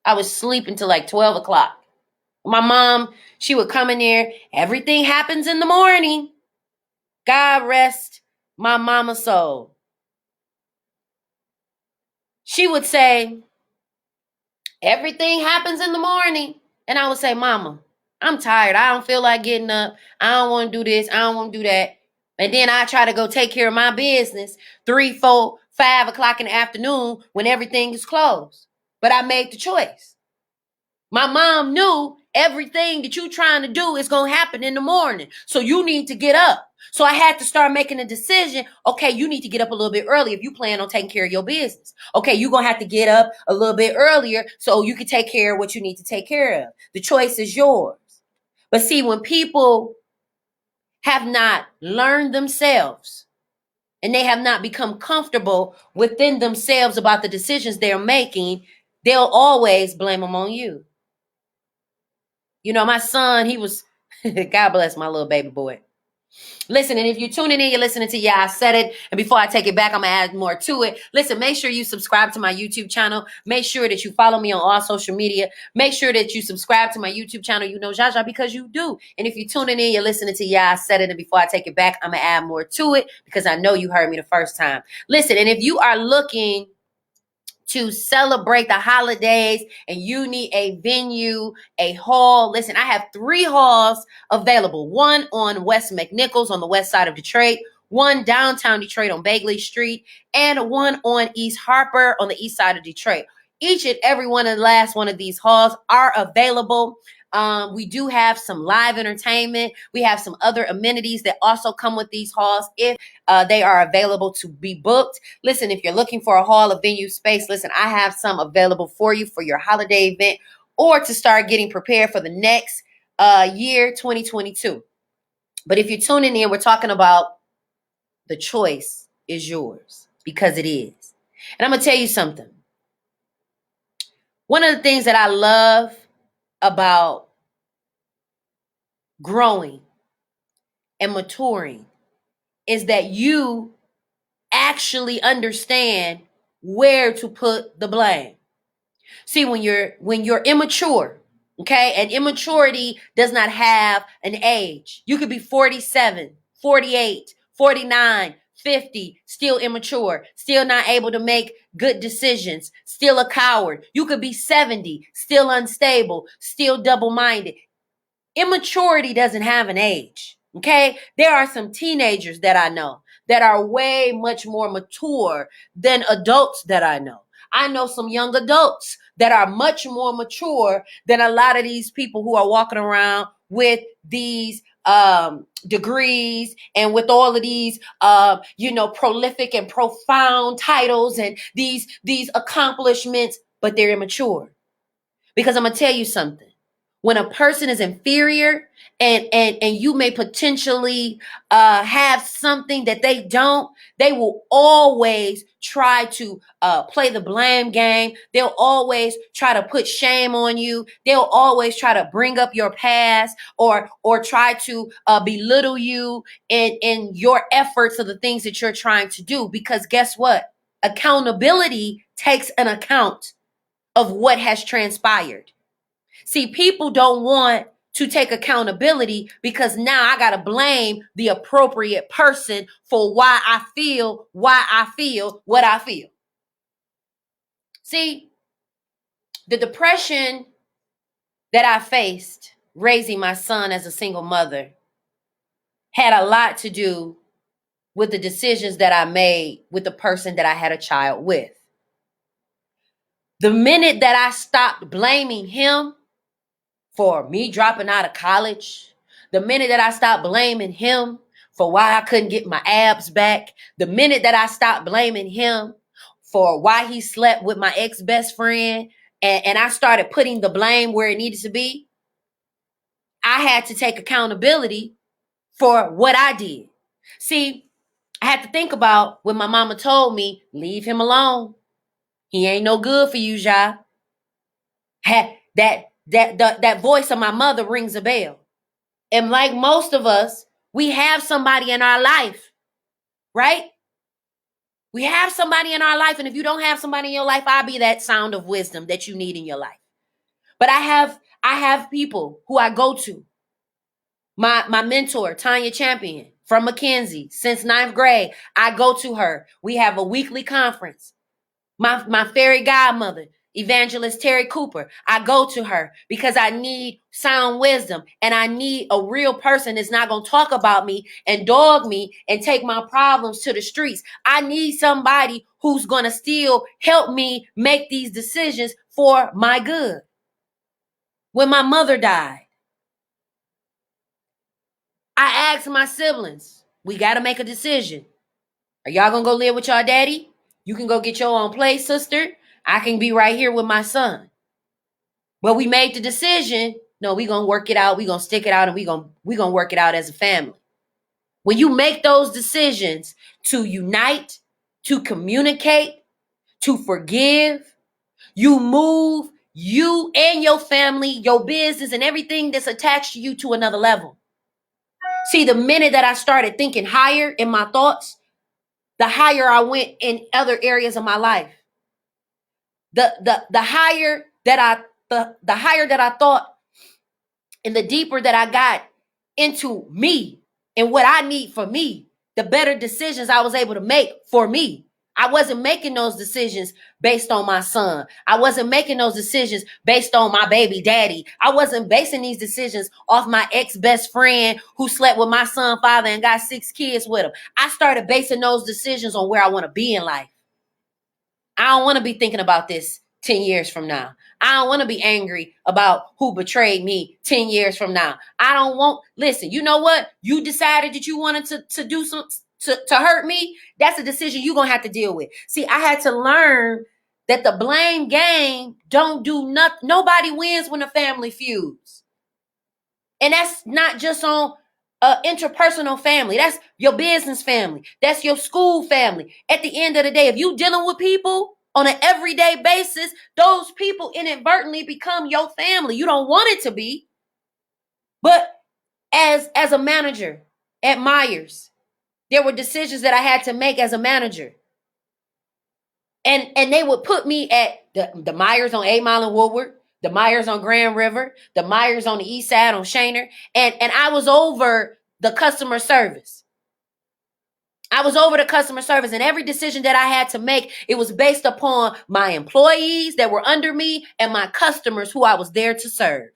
I would sleep until like 12 o'clock. My mom, she would come in there. Everything happens in the morning. God rest my mama's soul. She would say, everything happens in the morning. And I would say, Mama, I'm tired. I don't feel like getting up. I don't want to do this. I don't want to do that. And then I try to go take care of my business 3, 4, 5 o'clock in the afternoon when everything is closed. But I made the choice. My mom knew everything that you're trying to do is going to happen in the morning. So you need to get up. So I had to start making a decision. Okay, you need to get up a little bit early if you plan on taking care of your business. Okay, you're going to have to get up a little bit earlier so you can take care of what you need to take care of. The choice is yours. But see, when people have not learned themselves and they have not become comfortable within themselves about the decisions they're making, they'll always blame them on you. You know, my son, he was, God bless my little baby boy. Listen, and if you're tuning in, you're listening to I Said It. And before I take it back, I'm going to add more to it. Listen, make sure you subscribe to my YouTube channel. Make sure that you follow me on all social media. Make sure that you subscribe to my YouTube channel. You know Zsa Zsa because you do. And if you're tuning in, you're listening to I Said It. And before I take it back, I'm going to add more to it because I know you heard me the first time. Listen, and if you are looking to celebrate the holidays and you need a venue, a hall. Listen, I have 3 halls available. One on West McNichols on the west side of Detroit, one downtown Detroit on Bagley Street, and one on East Harper on the east side of Detroit. Each and every one of the last one of these halls are available. We do have some live entertainment. We have some other amenities that also come with these halls if they are available to be booked. Listen, if you're looking for a hall, a venue space, listen, I have some available for you for your holiday event or to start getting prepared for the next year, 2022. But if you're tuning in, we're talking about the choice is yours because it is. And I'm going to tell you something. One of the things that I love about growing and maturing is that you actually understand where to put the blame. See, when you're immature, okay, and immaturity does not have an age. You could be 47, 48, 49, 50, still immature, still not able to make good decisions, still a coward. You could be 70, still unstable, still double-minded. Immaturity doesn't have an age. Okay. There are some teenagers that I know that are way much more mature than adults that I know. I know some young adults that are much more mature than a lot of these people who are walking around with these degrees and with all of these prolific and profound titles and these accomplishments, but they're immature. Because I'm gonna tell you something. When a person is inferior and you may potentially have something that they don't, they will always try to play the blame game. They'll always try to put shame on you. They'll always try to bring up your past or try to belittle you in your efforts of the things that you're trying to do. Because guess what? Accountability takes an account of what has transpired. See, people don't want to take accountability because now I got to blame the appropriate person for why I feel what I feel. See, the depression that I faced raising my son as a single mother had a lot to do with the decisions that I made with the person that I had a child with. The minute that I stopped blaming him for me dropping out of college, the minute that I stopped blaming him for why I couldn't get my abs back, the minute that I stopped blaming him for why he slept with my ex-best friend, and I started putting the blame where it needed to be, I had to take accountability for what I did. See, I had to think about when my mama told me, leave him alone. He ain't no good for you, Zsa. That voice of my mother rings a bell. And like most of us, we have somebody in our life, right? We have somebody in our life. And if you don't have somebody in your life, I'll be that sound of wisdom that you need in your life. But I have people who I go to. My mentor, Tanya Champion from Mackenzie, since 9th grade, I go to her. We have a weekly conference. My fairy godmother, Evangelist Terry Cooper, I go to her because I need sound wisdom and I need a real person that's not going to talk about me and dog me and take my problems to the streets. I need somebody who's going to still help me make these decisions for my good. When my mother died, I asked my siblings, we got to make a decision. Are y'all going to go live with y'all daddy? You can go get your own place, sister. I can be right here with my son. But we made the decision, no, we're going to work it out. We're going to stick it out and we're going to work it out as a family. When you make those decisions to unite, to communicate, to forgive, you move you and your family, your business, and everything that's attached to you to another level. See, the minute that I started thinking higher in my thoughts, the higher I went in other areas of my life. The higher that I thought and the deeper that I got into me and what I need for me, the better decisions I was able to make for me. I wasn't making those decisions based on my son. I wasn't making those decisions based on my baby daddy. I wasn't basing these decisions off my ex-best friend who slept with my son's father and got 6 kids with him. I started basing those decisions on where I want to be in life. I don't want to be thinking about this 10 years from now. I don't want to be angry about who betrayed me 10 years from now. I don't want, listen, you know what? You decided that you wanted to do some, to hurt me. That's a decision you're going to have to deal with. See, I had to learn that the blame game don't do nothing. Nobody wins when a family feuds. And that's not just on interpersonal family. That's your business family. That's your school family. At the end of the day, if you dealing with people on an everyday basis, those people inadvertently become your family. You don't want it to be. But as a manager at Myers, There were decisions that I had to make as a manager. And they would put me at the Myers on 8 Mile and Woodward, the Myers on Grand River, the Myers on the east side on Shaner. And I was over the customer service. I was over the customer service, and every decision that I had to make, it was based upon my employees that were under me and my customers who I was there to serve.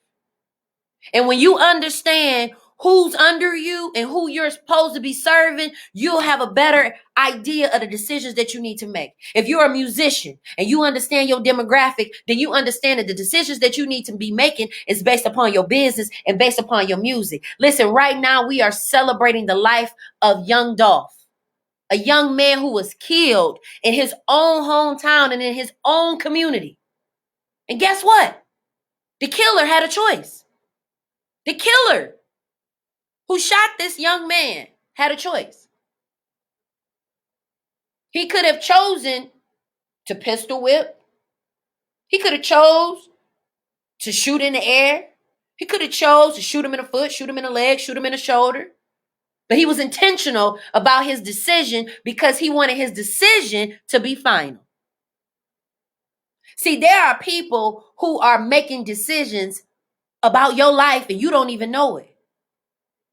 And when you understand who's under you and who you're supposed to be serving, you'll have a better idea of the decisions that you need to make. If you're a musician and you understand your demographic, then you understand that the decisions that you need to be making is based upon your business and based upon your music. Listen, right now we are celebrating the life of young Dolph, a young man who was killed in his own hometown and in his own community. And guess what? The killer had a choice. The killer who shot this young man had a choice. He could have chosen to pistol whip. He could have chose to shoot in the air. He could have chose to shoot him in the foot, shoot him in the leg, shoot him in the shoulder. But he was intentional about his decision because he wanted his decision to be final. See, there are people who are making decisions about your life and you don't even know it.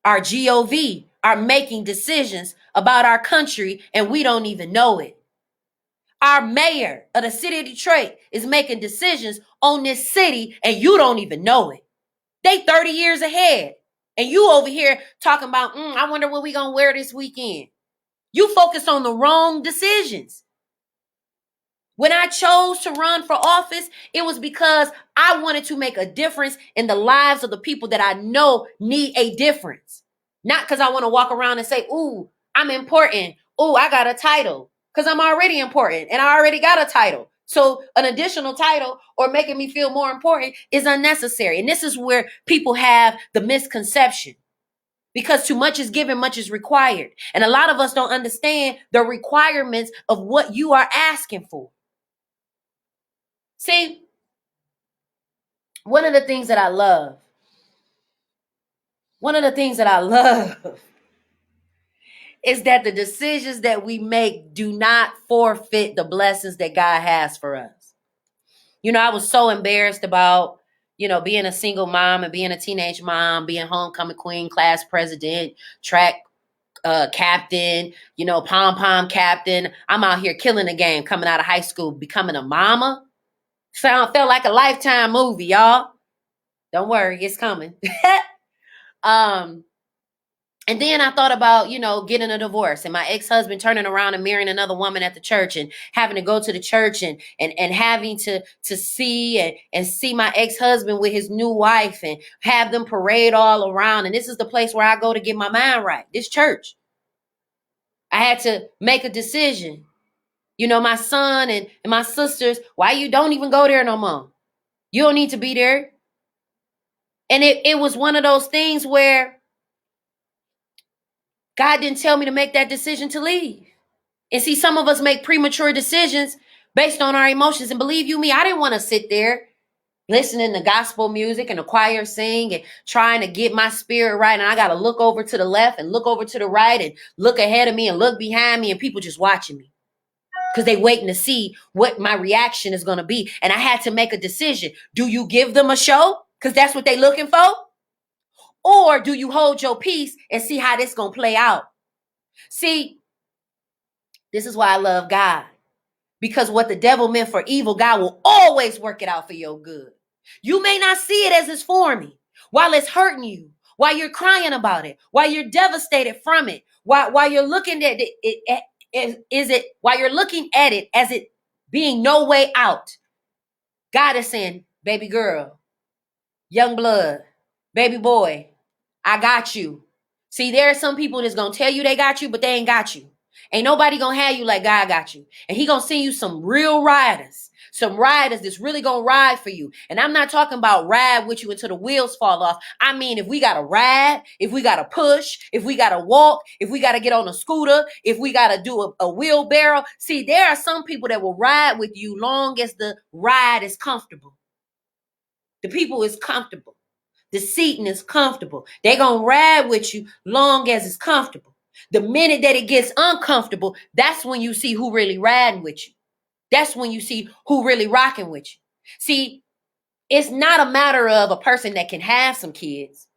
Our GOV are making decisions about our country and we don't even know it. Our mayor of the city of Detroit is making decisions on this city and you don't even know it. They 30 years ahead. And you over here talking about, I wonder what we gonna wear this weekend. You focus on the wrong decisions. When I chose to run for office, it was because I wanted to make a difference in the lives of the people that I know need a difference. Not because I want to walk around and say, ooh, I'm important. Ooh, I got a title. Because I'm already important and I already got a title. So an additional title or making me feel more important is unnecessary. And this is where people have the misconception. Because too much is given, much is required. And a lot of us don't understand the requirements of what you are asking for. See, one of the things that I love is that the decisions that we make do not forfeit the blessings that God has for us. You know, I was so embarrassed about, being a single mom and being a teenage mom, being homecoming queen, class president, track captain, pom-pom captain. I'm out here killing the game, coming out of high school, becoming a mama. Felt like a Lifetime movie, y'all. Don't worry, it's coming. And then I thought about, getting a divorce and my ex-husband turning around and marrying another woman at the church and having to go to the church and having to see and see my ex-husband with his new wife and have them parade all around. And this is the place where I go to get my mind right, this church. I had to make a decision. My son and my sisters, why you don't even go there no more? You don't need to be there. And it was one of those things where God didn't tell me to make that decision to leave. And see, some of us make premature decisions based on our emotions. And believe you me, I didn't want to sit there listening to gospel music and the choir sing and trying to get my spirit right. And I got to look over to the left and look over to the right and look ahead of me and look behind me and people just watching me because they waiting to see what my reaction is going to be. And I had to make a decision. Do you give them a show? Because that's what they looking for. Or do you hold your peace and see how this going to play out? See, this is why I love God. Because what the devil meant for evil, God will always work it out for your good. You may not see it as it's forming, while it's hurting you, while you're crying about it, while you're devastated from it, while you're looking at it, while you're looking at it as it being no way out. God is saying, baby girl, young blood, baby boy, I got you. See, there are some people that's going to tell you they got you, but they ain't got you. Ain't nobody going to have you like God got you. And he going to send you some real riders, some riders that's really going to ride for you. And I'm not talking about ride with you until the wheels fall off. I mean, if we got to ride, if we got to push, if we got to walk, if we got to get on a scooter, if we got to do a wheelbarrow. See, there are some people that will ride with you long as the ride is comfortable. The people is comfortable. The seating is comfortable. They're going to ride with you long as it's comfortable. The minute that it gets uncomfortable, that's when you see who really riding with you. That's when you see who really rocking with you. See, it's not a matter of a person that can have some kids.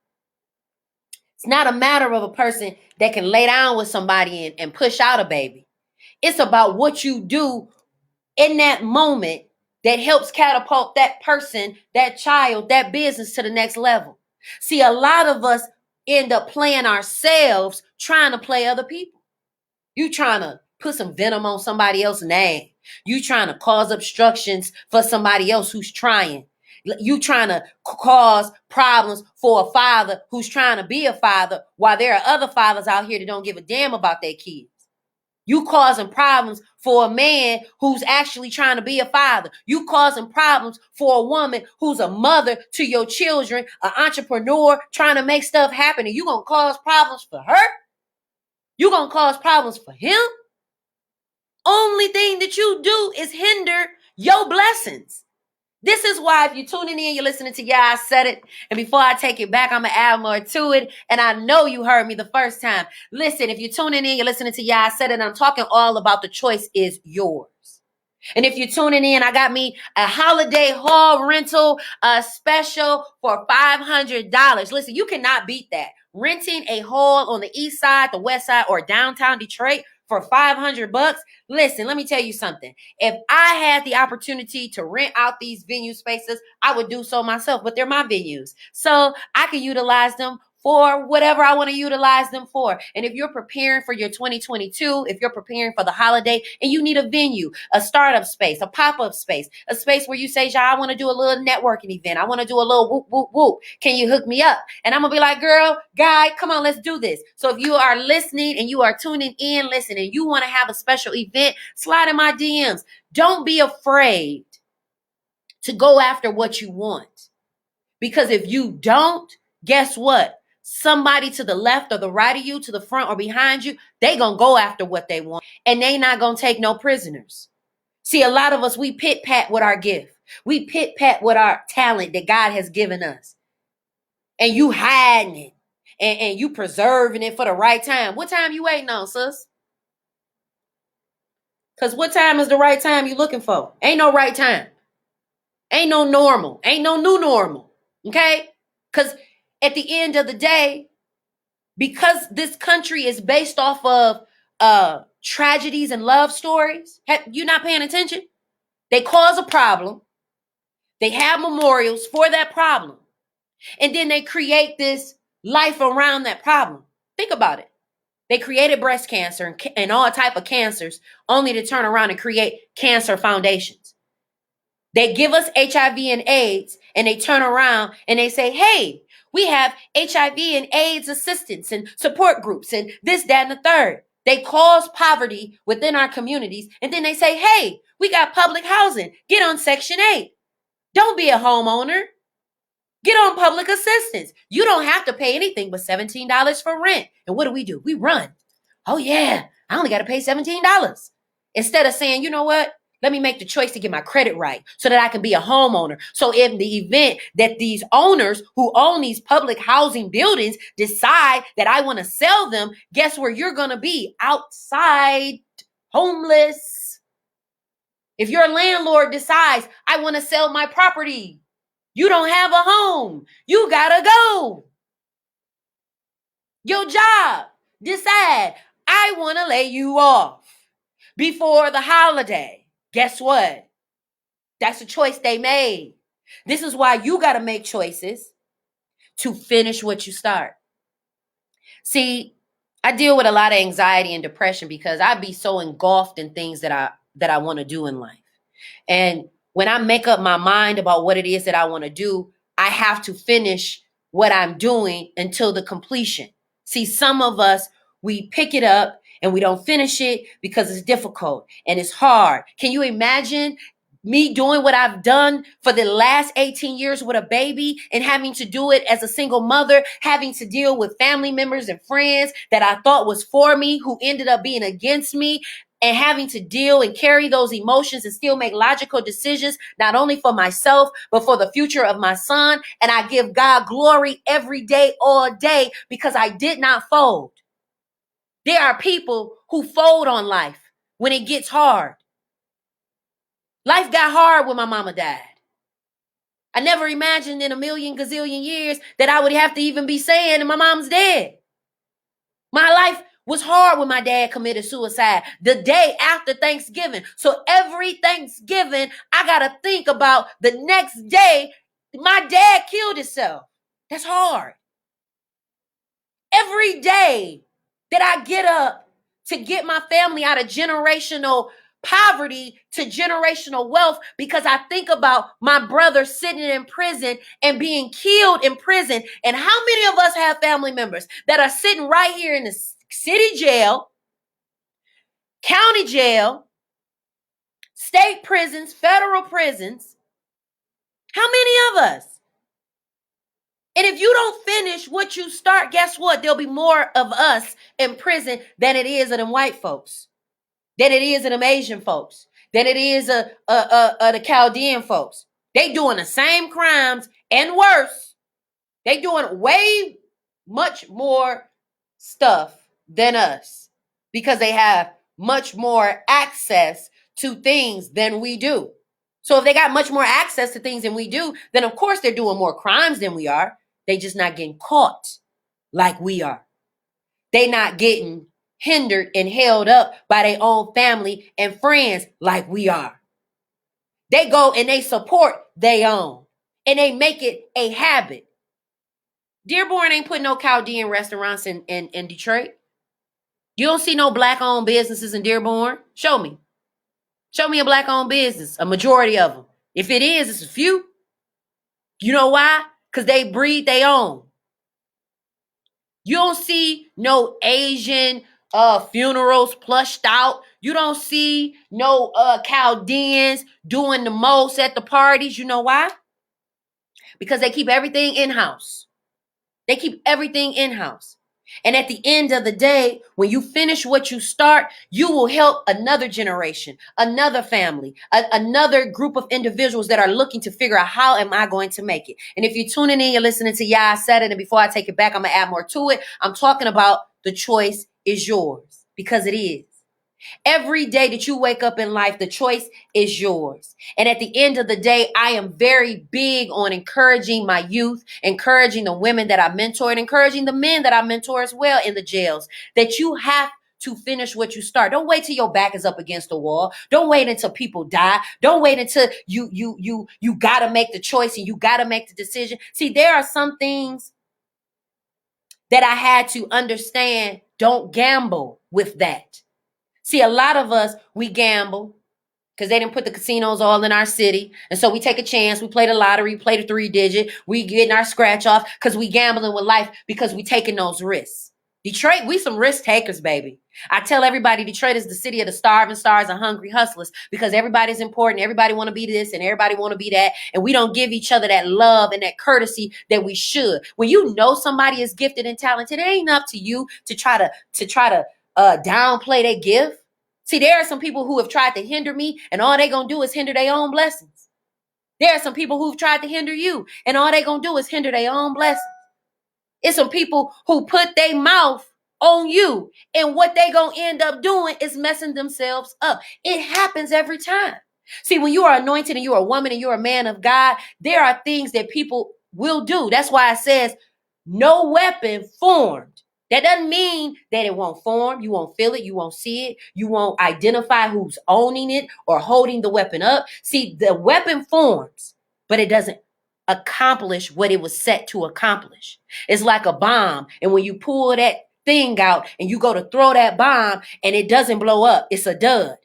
It's not a matter of a person that can lay down with somebody and push out a baby. It's about what you do in that moment that helps catapult that person, that child, that business to the next level. See, a lot of us end up playing ourselves trying to play other people. You trying to put some venom on somebody else's name. You trying to cause obstructions for somebody else who's trying. You trying to cause problems for a father who's trying to be a father while there are other fathers out here that don't give a damn about their kids. You causing problems for a man who's actually trying to be a father. You causing problems for a woman who's a mother to your children, an entrepreneur trying to make stuff happen. And you going to cause problems for her? You going to cause problems for him? Only thing that you do is hinder your blessings. This is why if you're tuning in, you're listening to I Said It. And before I take it back, I'm going to add more to it. And I know you heard me the first time. Listen, if you're tuning in, you're listening to I Said It. And I'm talking all about the choice is yours. And if you're tuning in, I got me a holiday hall rental special for $500. Listen, you cannot beat that. Renting a hall on the east side, the west side, or downtown Detroit for $500. Listen, let me tell you something. If I had the opportunity to rent out these venue spaces, I would do so myself, but they're my venues. So I can utilize them for whatever I want to utilize them for. And if you're preparing for your 2022, if you're preparing for the holiday and you need a venue, a startup space, a pop-up space, a space where you say, I want to do a little networking event. I want to do a little whoop, whoop, whoop. Can you hook me up? And I'm going to be like, girl, guy, come on, let's do this. So if you are listening and you are tuning in, listen, and you want to have a special event, slide in my DMs. Don't be afraid to go after what you want. Because if you don't, guess what? Somebody to the left or the right of you, to the front or behind you, they gonna go after what they want. And they not gonna take no prisoners. See, a lot of us, we pit-pat with our gift. We pit-pat with our talent that God has given us. And you hiding it. And you preserving it for the right time. What time you waiting on, sis? Because what time is the right time you looking for? Ain't no right time. Ain't no normal. Ain't no new normal. Okay? Because at the end of the day, because this country is based off of tragedies and love stories, you not paying attention? They cause a problem. They have memorials for that problem. And then they create this life around that problem. Think about it. They created breast cancer and all type of cancers only to turn around and create cancer foundations. They give us HIV and AIDS and they turn around and they say, hey, we have HIV and AIDS assistance and support groups and this, that, and the third. They cause poverty within our communities. And then they say, hey, we got public housing. Get on Section 8. Don't be a homeowner. Get on public assistance. You don't have to pay anything but $17 for rent. And what do? We run. Oh, yeah, I only got to pay $17. Instead of saying, you know what? Let me make the choice to get my credit right so that I can be a homeowner. So in the event that these owners who own these public housing buildings decide that I want to sell them, guess where you're going to be? Outside, homeless. If your landlord decides, I want to sell my property, you don't have a home, you got to go. Your job, decide, I want to lay you off before the holiday. Guess what? That's a choice they made. This is why you got to make choices to finish what you start. See, I deal with a lot of anxiety and depression because I be so engulfed in things that I want to do in life. And when I make up my mind about what it is that I want to do, I have to finish what I'm doing until the completion. See, some of us, we pick it up and we don't finish it because it's difficult and it's hard. Can you imagine me doing what I've done for the last 18 years with a baby and having to do it as a single mother, having to deal with family members and friends that I thought was for me, who ended up being against me, and having to deal and carry those emotions and still make logical decisions, not only for myself, but for the future of my son. And I give God glory every day, all day, because I did not fold. There are people who fold on life when it gets hard. Life got hard when my mama died. I never imagined in a million gazillion years that I would have to even be saying that my mom's dead. My life was hard when my dad committed suicide the day after Thanksgiving. So every Thanksgiving, I got to think about the next day my dad killed himself. That's hard. Every day that I get up to get my family out of generational poverty to generational wealth, because I think about my brother sitting in prison and being killed in prison. And how many of us have family members that are sitting right here in the city jail, county jail, state prisons, federal prisons? How many of us? And if you don't finish what you start, guess what? There'll be more of us in prison than it is of them white folks, than it is of them Asian folks, than it is of the Chaldean folks. They doing the same crimes and worse. They doing way much more stuff than us because they have much more access to things than we do. So if they got much more access to things than we do, then of course they're doing more crimes than we are. They just not getting caught like we are. They not getting hindered and held up by their own family and friends like we are. They go and they support their own and they make it a habit. Dearborn ain't putting no Chaldean restaurants in Detroit. You don't see no black-owned businesses in Dearborn. Show me. Show me a black-owned business, a majority of them. If it is, it's a few. You know why? Because they breed their own. You don't see no Asian funerals plushed out. You don't see no Chaldeans doing the most at the parties. You know why? Because they keep everything in-house. They keep everything in-house. And at the end of the day, when you finish what you start, you will help another generation, another family, another group of individuals that are looking to figure out how am I going to make it. And if you're tuning in, you're listening to Yeah, I Said It. And before I take it back, I'm going to add more to it. I'm talking about the choice is yours, because it is. Every day that you wake up in life, the choice is yours. And at the end of the day, I am very big on encouraging my youth, encouraging the women that I mentor, and encouraging the men that I mentor as well in the jails, that you have to finish what you start. Don't wait till your back is up against the wall. Don't wait until people die. Don't wait until you got to make the choice and you got to make the decision. See, there are some things that I had to understand. Don't gamble with that. See, a lot of us, we gamble because they didn't put the casinos all in our city. And so we take a chance. We play the lottery, play the 3-digit. We getting our scratch off because we gambling with life because we taking those risks. Detroit, we some risk takers, baby. I tell everybody Detroit is the city of the starving stars and hungry hustlers because everybody's important. Everybody want to be this and everybody want to be that. And we don't give each other that love and that courtesy that we should. When you know somebody is gifted and talented, it ain't up to you to try to downplay their gift. See, there are some people who have tried to hinder me, and all they gonna do is hinder their own blessings. There are some people who've tried to hinder you, and all they gonna do is hinder their own blessings. It's some people who put their mouth on you, and what they gonna end up doing is messing themselves up. It happens every time. See, when you are anointed and you're a woman and you're a man of God, there are things that people will do. That's why it says, no weapon formed. That doesn't mean that it won't form. You won't feel it. You won't see it. You won't identify who's owning it or holding the weapon up. See, the weapon forms, but it doesn't accomplish what it was set to accomplish. It's like a bomb. And when you pull that thing out and you go to throw that bomb and it doesn't blow up, it's a dud.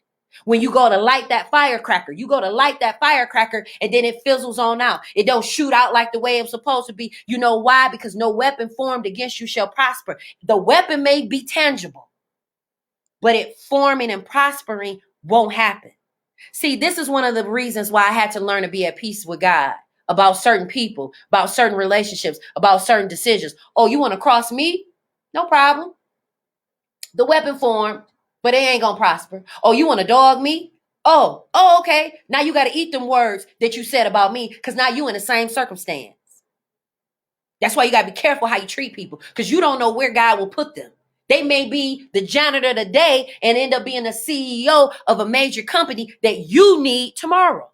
When you go to light that firecracker, and then it fizzles on out. It don't shoot out like the way it's supposed to be. You know why? Because no weapon formed against you shall prosper. The weapon may be tangible, but it forming and prospering won't happen. See, this is one of the reasons why I had to learn to be at peace with God about certain people, about certain relationships, about certain decisions. Oh, you want to cross me? No problem. The weapon formed, but they ain't gonna prosper. Oh, you want to dog me? Oh, okay. Now you got to eat them words that you said about me because now you in the same circumstance. That's why you got to be careful how you treat people because you don't know where God will put them. They may be the janitor today and end up being the CEO of a major company that you need tomorrow.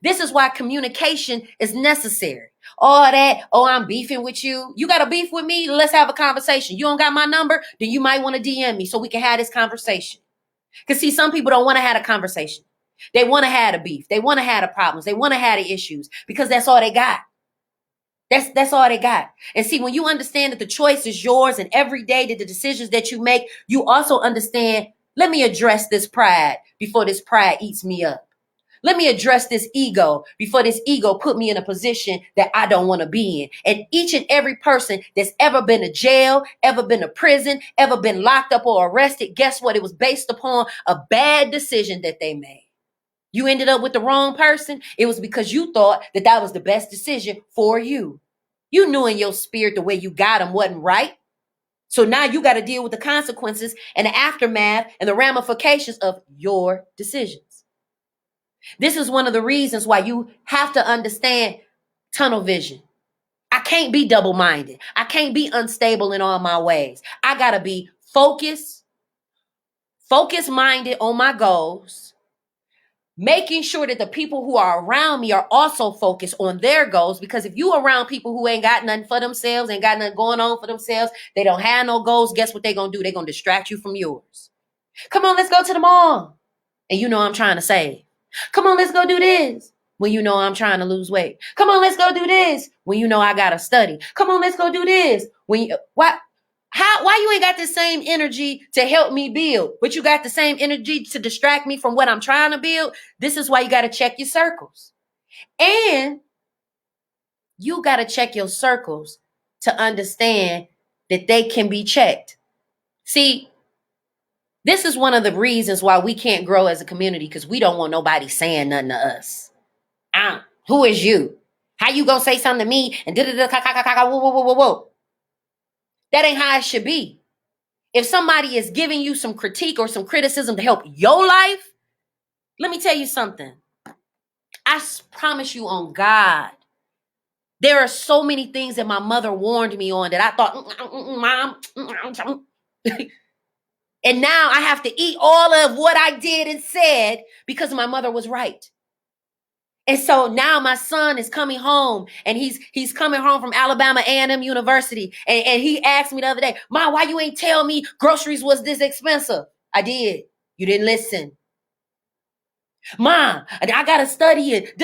This is why communication is necessary. All that, oh, I'm beefing with you. You got a beef with me? Let's have a conversation. You don't got my number? Then you might want to DM me so we can have this conversation. Because see, some people don't want to have a conversation. They want to have a beef. They want to have the problems. They want to have the issues because that's all they got. That's all they got. And see, when you understand that the choice is yours and every day that the decisions that you make, you also understand, let me address this pride before this pride eats me up. Let me address this ego before this ego put me in a position that I don't want to be in. And each and every person that's ever been to jail, ever been to prison, ever been locked up or arrested, guess what? It was based upon a bad decision that they made. You ended up with the wrong person. It was because you thought that that was the best decision for you. You knew in your spirit the way you got them wasn't right. So now you got to deal with the consequences and the aftermath and the ramifications of your decisions. This is one of the reasons why you have to understand tunnel vision. I can't be double-minded. I can't be unstable in all my ways. I got to be focus-minded on my goals, making sure that the people who are around me are also focused on their goals. Because if you around people who ain't got nothing for themselves, ain't got nothing going on for themselves, they don't have no goals, guess what they're going to do? They're going to distract you from yours. Come on, let's go to the mall. And you know I'm trying to save. Come on, let's go do this. When you know I'm trying to lose weight. Come on, let's go do this. When you know I got to study. Come on, let's go do this. Why you ain't got the same energy to help me build, but you got the same energy to distract me from what I'm trying to build? This is why you got to check your circles. And you got to check your circles to understand that they can be checked. See, this is one of the reasons why we can't grow as a community, because we don't want nobody saying nothing to us. Who is you? How you gonna say something to me? And whoa. That ain't how it should be. If somebody is giving you some critique or some criticism to help your life, let me tell you something. I promise you on God, there are so many things that my mother warned me on that I thought, Mom, and now I have to eat all of what I did and said because my mother was right. And so now my son is coming home, and he's coming home from Alabama A&M University. And he asked me the other day, Mom, why you ain't tell me groceries was this expensive? I did. You didn't listen. Mom, I got to study it.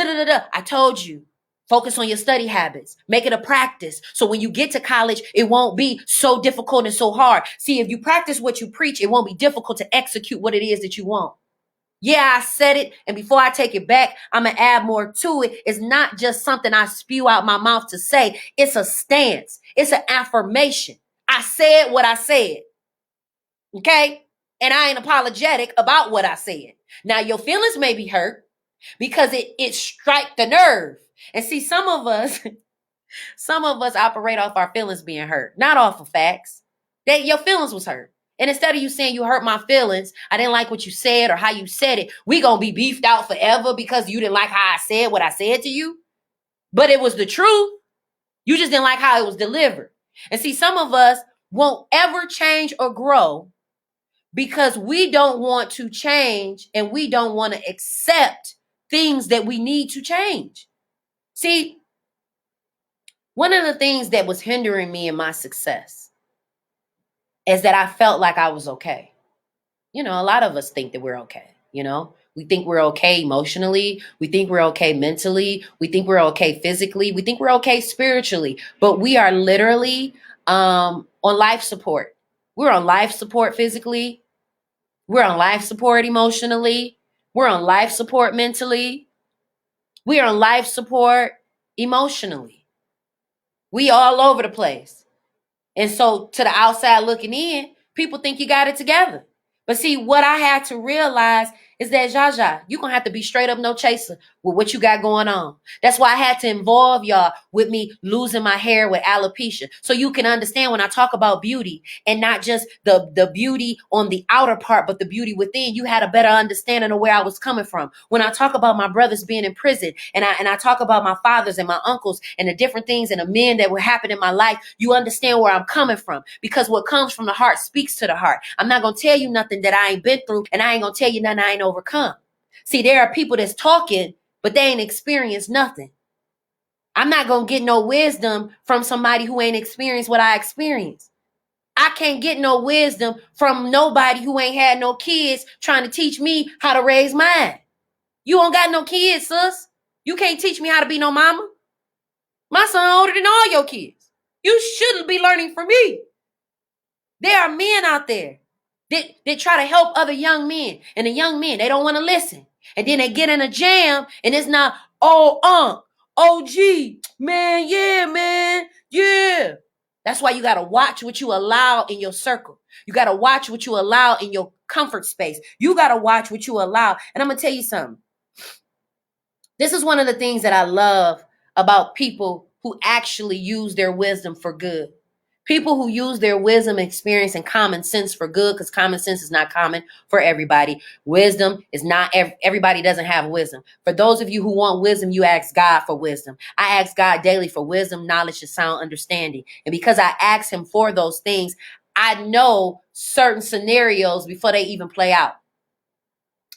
I told you. Focus on your study habits. Make it a practice. So when you get to college, it won't be so difficult and so hard. See, if you practice what you preach, it won't be difficult to execute what it is that you want. Yeah, I said it. And before I take it back, I'm going to add more to it. It's not just something I spew out my mouth to say. It's a stance. It's an affirmation. I said what I said. Okay? And I ain't apologetic about what I said. Now, your feelings may be hurt because it strike the nerve. And see, some of us operate off our feelings being hurt, not off of facts. Your feelings was hurt. And instead of you saying you hurt my feelings, I didn't like what you said or how you said it, we gonna be beefed out forever because you didn't like how I said what I said to you. But it was the truth. You just didn't like how it was delivered. And see, some of us won't ever change or grow because we don't want to change and we don't want to accept things that we need to change. See, one of the things that was hindering me in my success is that I felt like I was okay. You know, a lot of us think that we're okay. You know, we think we're okay emotionally. We think we're okay mentally. We think we're okay physically. We think we're okay spiritually. But we are literally on life support. We're on life support physically. We're on life support emotionally. We're on life support mentally. We are on life support emotionally. We all over the place. And so to the outside looking in, people think you got it together. But see, what I had to realize is that Zsa Zsa, you're going to have to be straight up no chaser with what you got going on. That's why I had to involve y'all with me losing my hair with alopecia. So you can understand when I talk about beauty and not just the beauty on the outer part, but the beauty within, you had a better understanding of where I was coming from. When I talk about my brothers being in prison and I talk about my fathers and my uncles and the different things and the men that were happening in my life, you understand where I'm coming from, because what comes from the heart speaks to the heart. I'm not going to tell you nothing that I ain't been through, and I ain't going to tell you nothing I ain't overcome. See, there are people that's talking, but they ain't experienced nothing. I'm not going to get no wisdom from somebody who ain't experienced what I experienced. I can't get no wisdom from nobody who ain't had no kids trying to teach me how to raise mine. You don't got no kids, sis. You can't teach me how to be no mama. My son older than all your kids. You shouldn't be learning from me. There are men out there that try to help other young men. And the young men, they don't want to listen. And then they get in a jam and it's not, OG, man, yeah. That's why you got to watch what you allow in your circle. You got to watch what you allow in your comfort space. You got to watch what you allow. And I'm going to tell you something. This is one of the things that I love about people who actually use their wisdom for good. People who use their wisdom, experience, and common sense for good, because common sense is not common for everybody. Wisdom is not, everybody doesn't have wisdom. For those of you who want wisdom, you ask God for wisdom. I ask God daily for wisdom, knowledge, and sound understanding. And because I ask him for those things, I know certain scenarios before they even play out.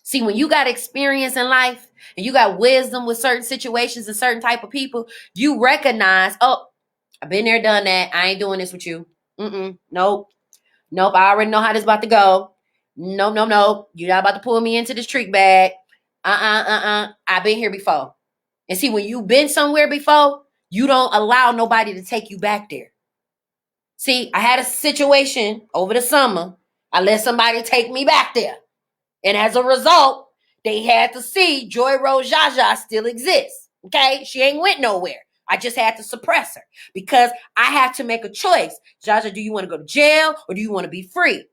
See, when you got experience in life and you got wisdom with certain situations and certain type of people, you recognize, oh, I've been there, done that. I ain't doing this with you. Nope. I already know how this about to go. No. You're not about to pull me into this trick bag. I've been here before. And see, when you've been somewhere before, you don't allow nobody to take you back there. See, I had a situation over the summer. I let somebody take me back there. And as a result, they had to see Joy Rose Zsa Zsa still exists. Okay? She ain't went nowhere. I just had to suppress her because I had to make a choice. Zsa Zsa, do you want to go to jail or do you want to be free?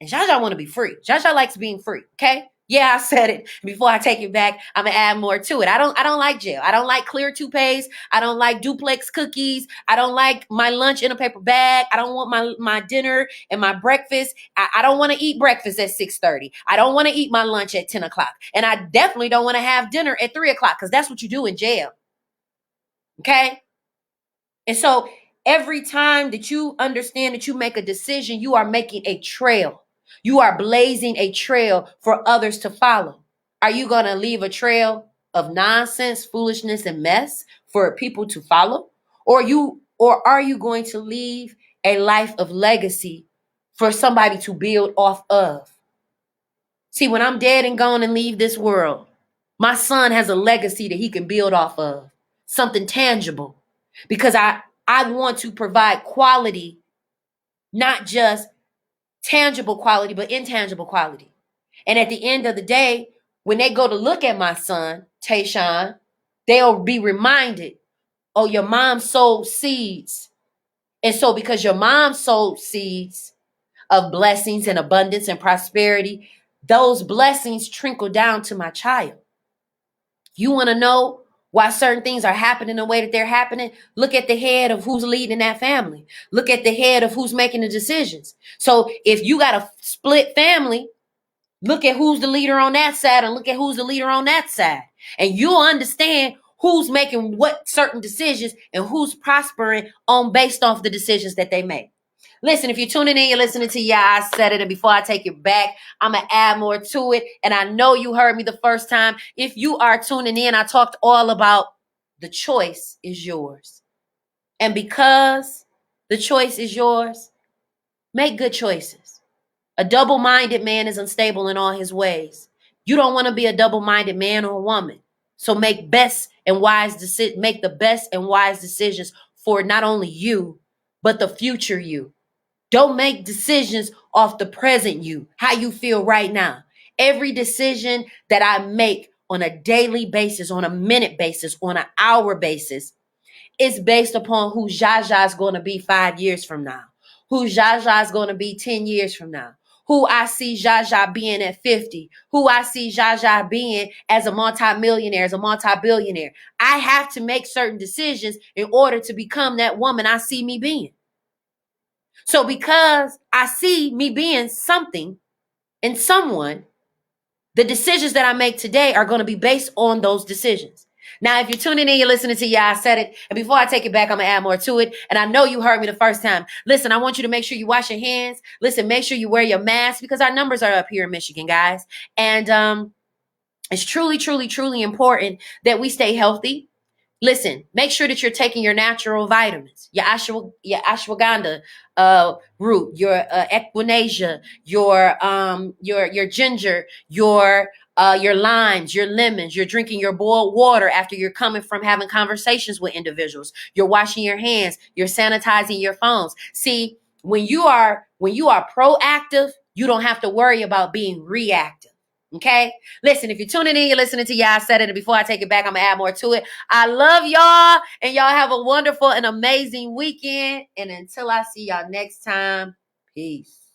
And Zsa Zsa want to be free. Zsa Zsa likes being free. Okay? Yeah, I said it. Before I take it back, I'm gonna add more to it. I don't like jail. I don't like clear toupees. I don't like duplex cookies. I don't like my lunch in a paper bag. I don't want my dinner and my breakfast. I don't want to eat breakfast at 6:30. I don't want to eat my lunch at 10 o'clock. And I definitely don't want to have dinner at 3 o'clock because that's what you do in jail. Okay? And so every time that you understand that you make a decision, you are making a trail. You are blazing a trail for others to follow. Are you going to leave a trail of nonsense, foolishness, and mess for people to follow? Or are you going to leave a life of legacy for somebody to build off of? See, when I'm dead and gone and leave this world, my son has a legacy that he can build off of, something tangible, because I want to provide quality, not just tangible quality, but intangible quality. And at the end of the day, when they go to look at my son, Tayshawn, they'll be reminded, oh, your mom sowed seeds. And so because your mom sowed seeds of blessings and abundance and prosperity, those blessings trickle down to my child. You want to know why certain things are happening the way that they're happening? Look at the head of who's leading that family. Look at the head of who's making the decisions. So if you got a split family, look at who's the leader on that side and look at who's the leader on that side. And you'll understand who's making what certain decisions and who's prospering on based off the decisions that they make. Listen, if you're tuning in, you're listening to I Said It, and before I take it back, I'm going to add more to it. And I know you heard me the first time. If you are tuning in, I talked all about the choice is yours. And because the choice is yours, make good choices. A double-minded man is unstable in all his ways. You don't want to be a double-minded man or woman. So make the best and wise decisions for not only you, but the future you. Don't make decisions off the present you, how you feel right now. Every decision that I make on a daily basis, on a minute basis, on an hour basis, is based upon who Zsa Zsa is going to be 5 years from now, who Zsa Zsa is going to be 10 years from now, who I see Zsa Zsa being at 50, who I see Zsa Zsa being as a multimillionaire, as a multi-billionaire. I have to make certain decisions in order to become that woman I see me being. So because I see me being something and someone, the decisions that I make today are going to be based on those decisions. Now, if you're tuning in, you're listening to I Said It. And before I take it back, I'm going to add more to it. And I know you heard me the first time. Listen, I want you to make sure you wash your hands. Listen, make sure you wear your mask because our numbers are up here in Michigan, guys. And it's truly, truly, truly important that we stay healthy. Listen, make sure that you're taking your natural vitamins, your ashwagandha root, your echinacea, your ginger, your limes, your lemons. You're drinking your boiled water after you're coming from having conversations with individuals. You're washing your hands. You're sanitizing your phones. See, when you are proactive, you don't have to worry about being reactive. Okay? Listen, if you're tuning in, you're listening to I Said It. And before I take it back, I'm going to add more to it. I love y'all. And y'all have a wonderful and amazing weekend. And until I see y'all next time, peace.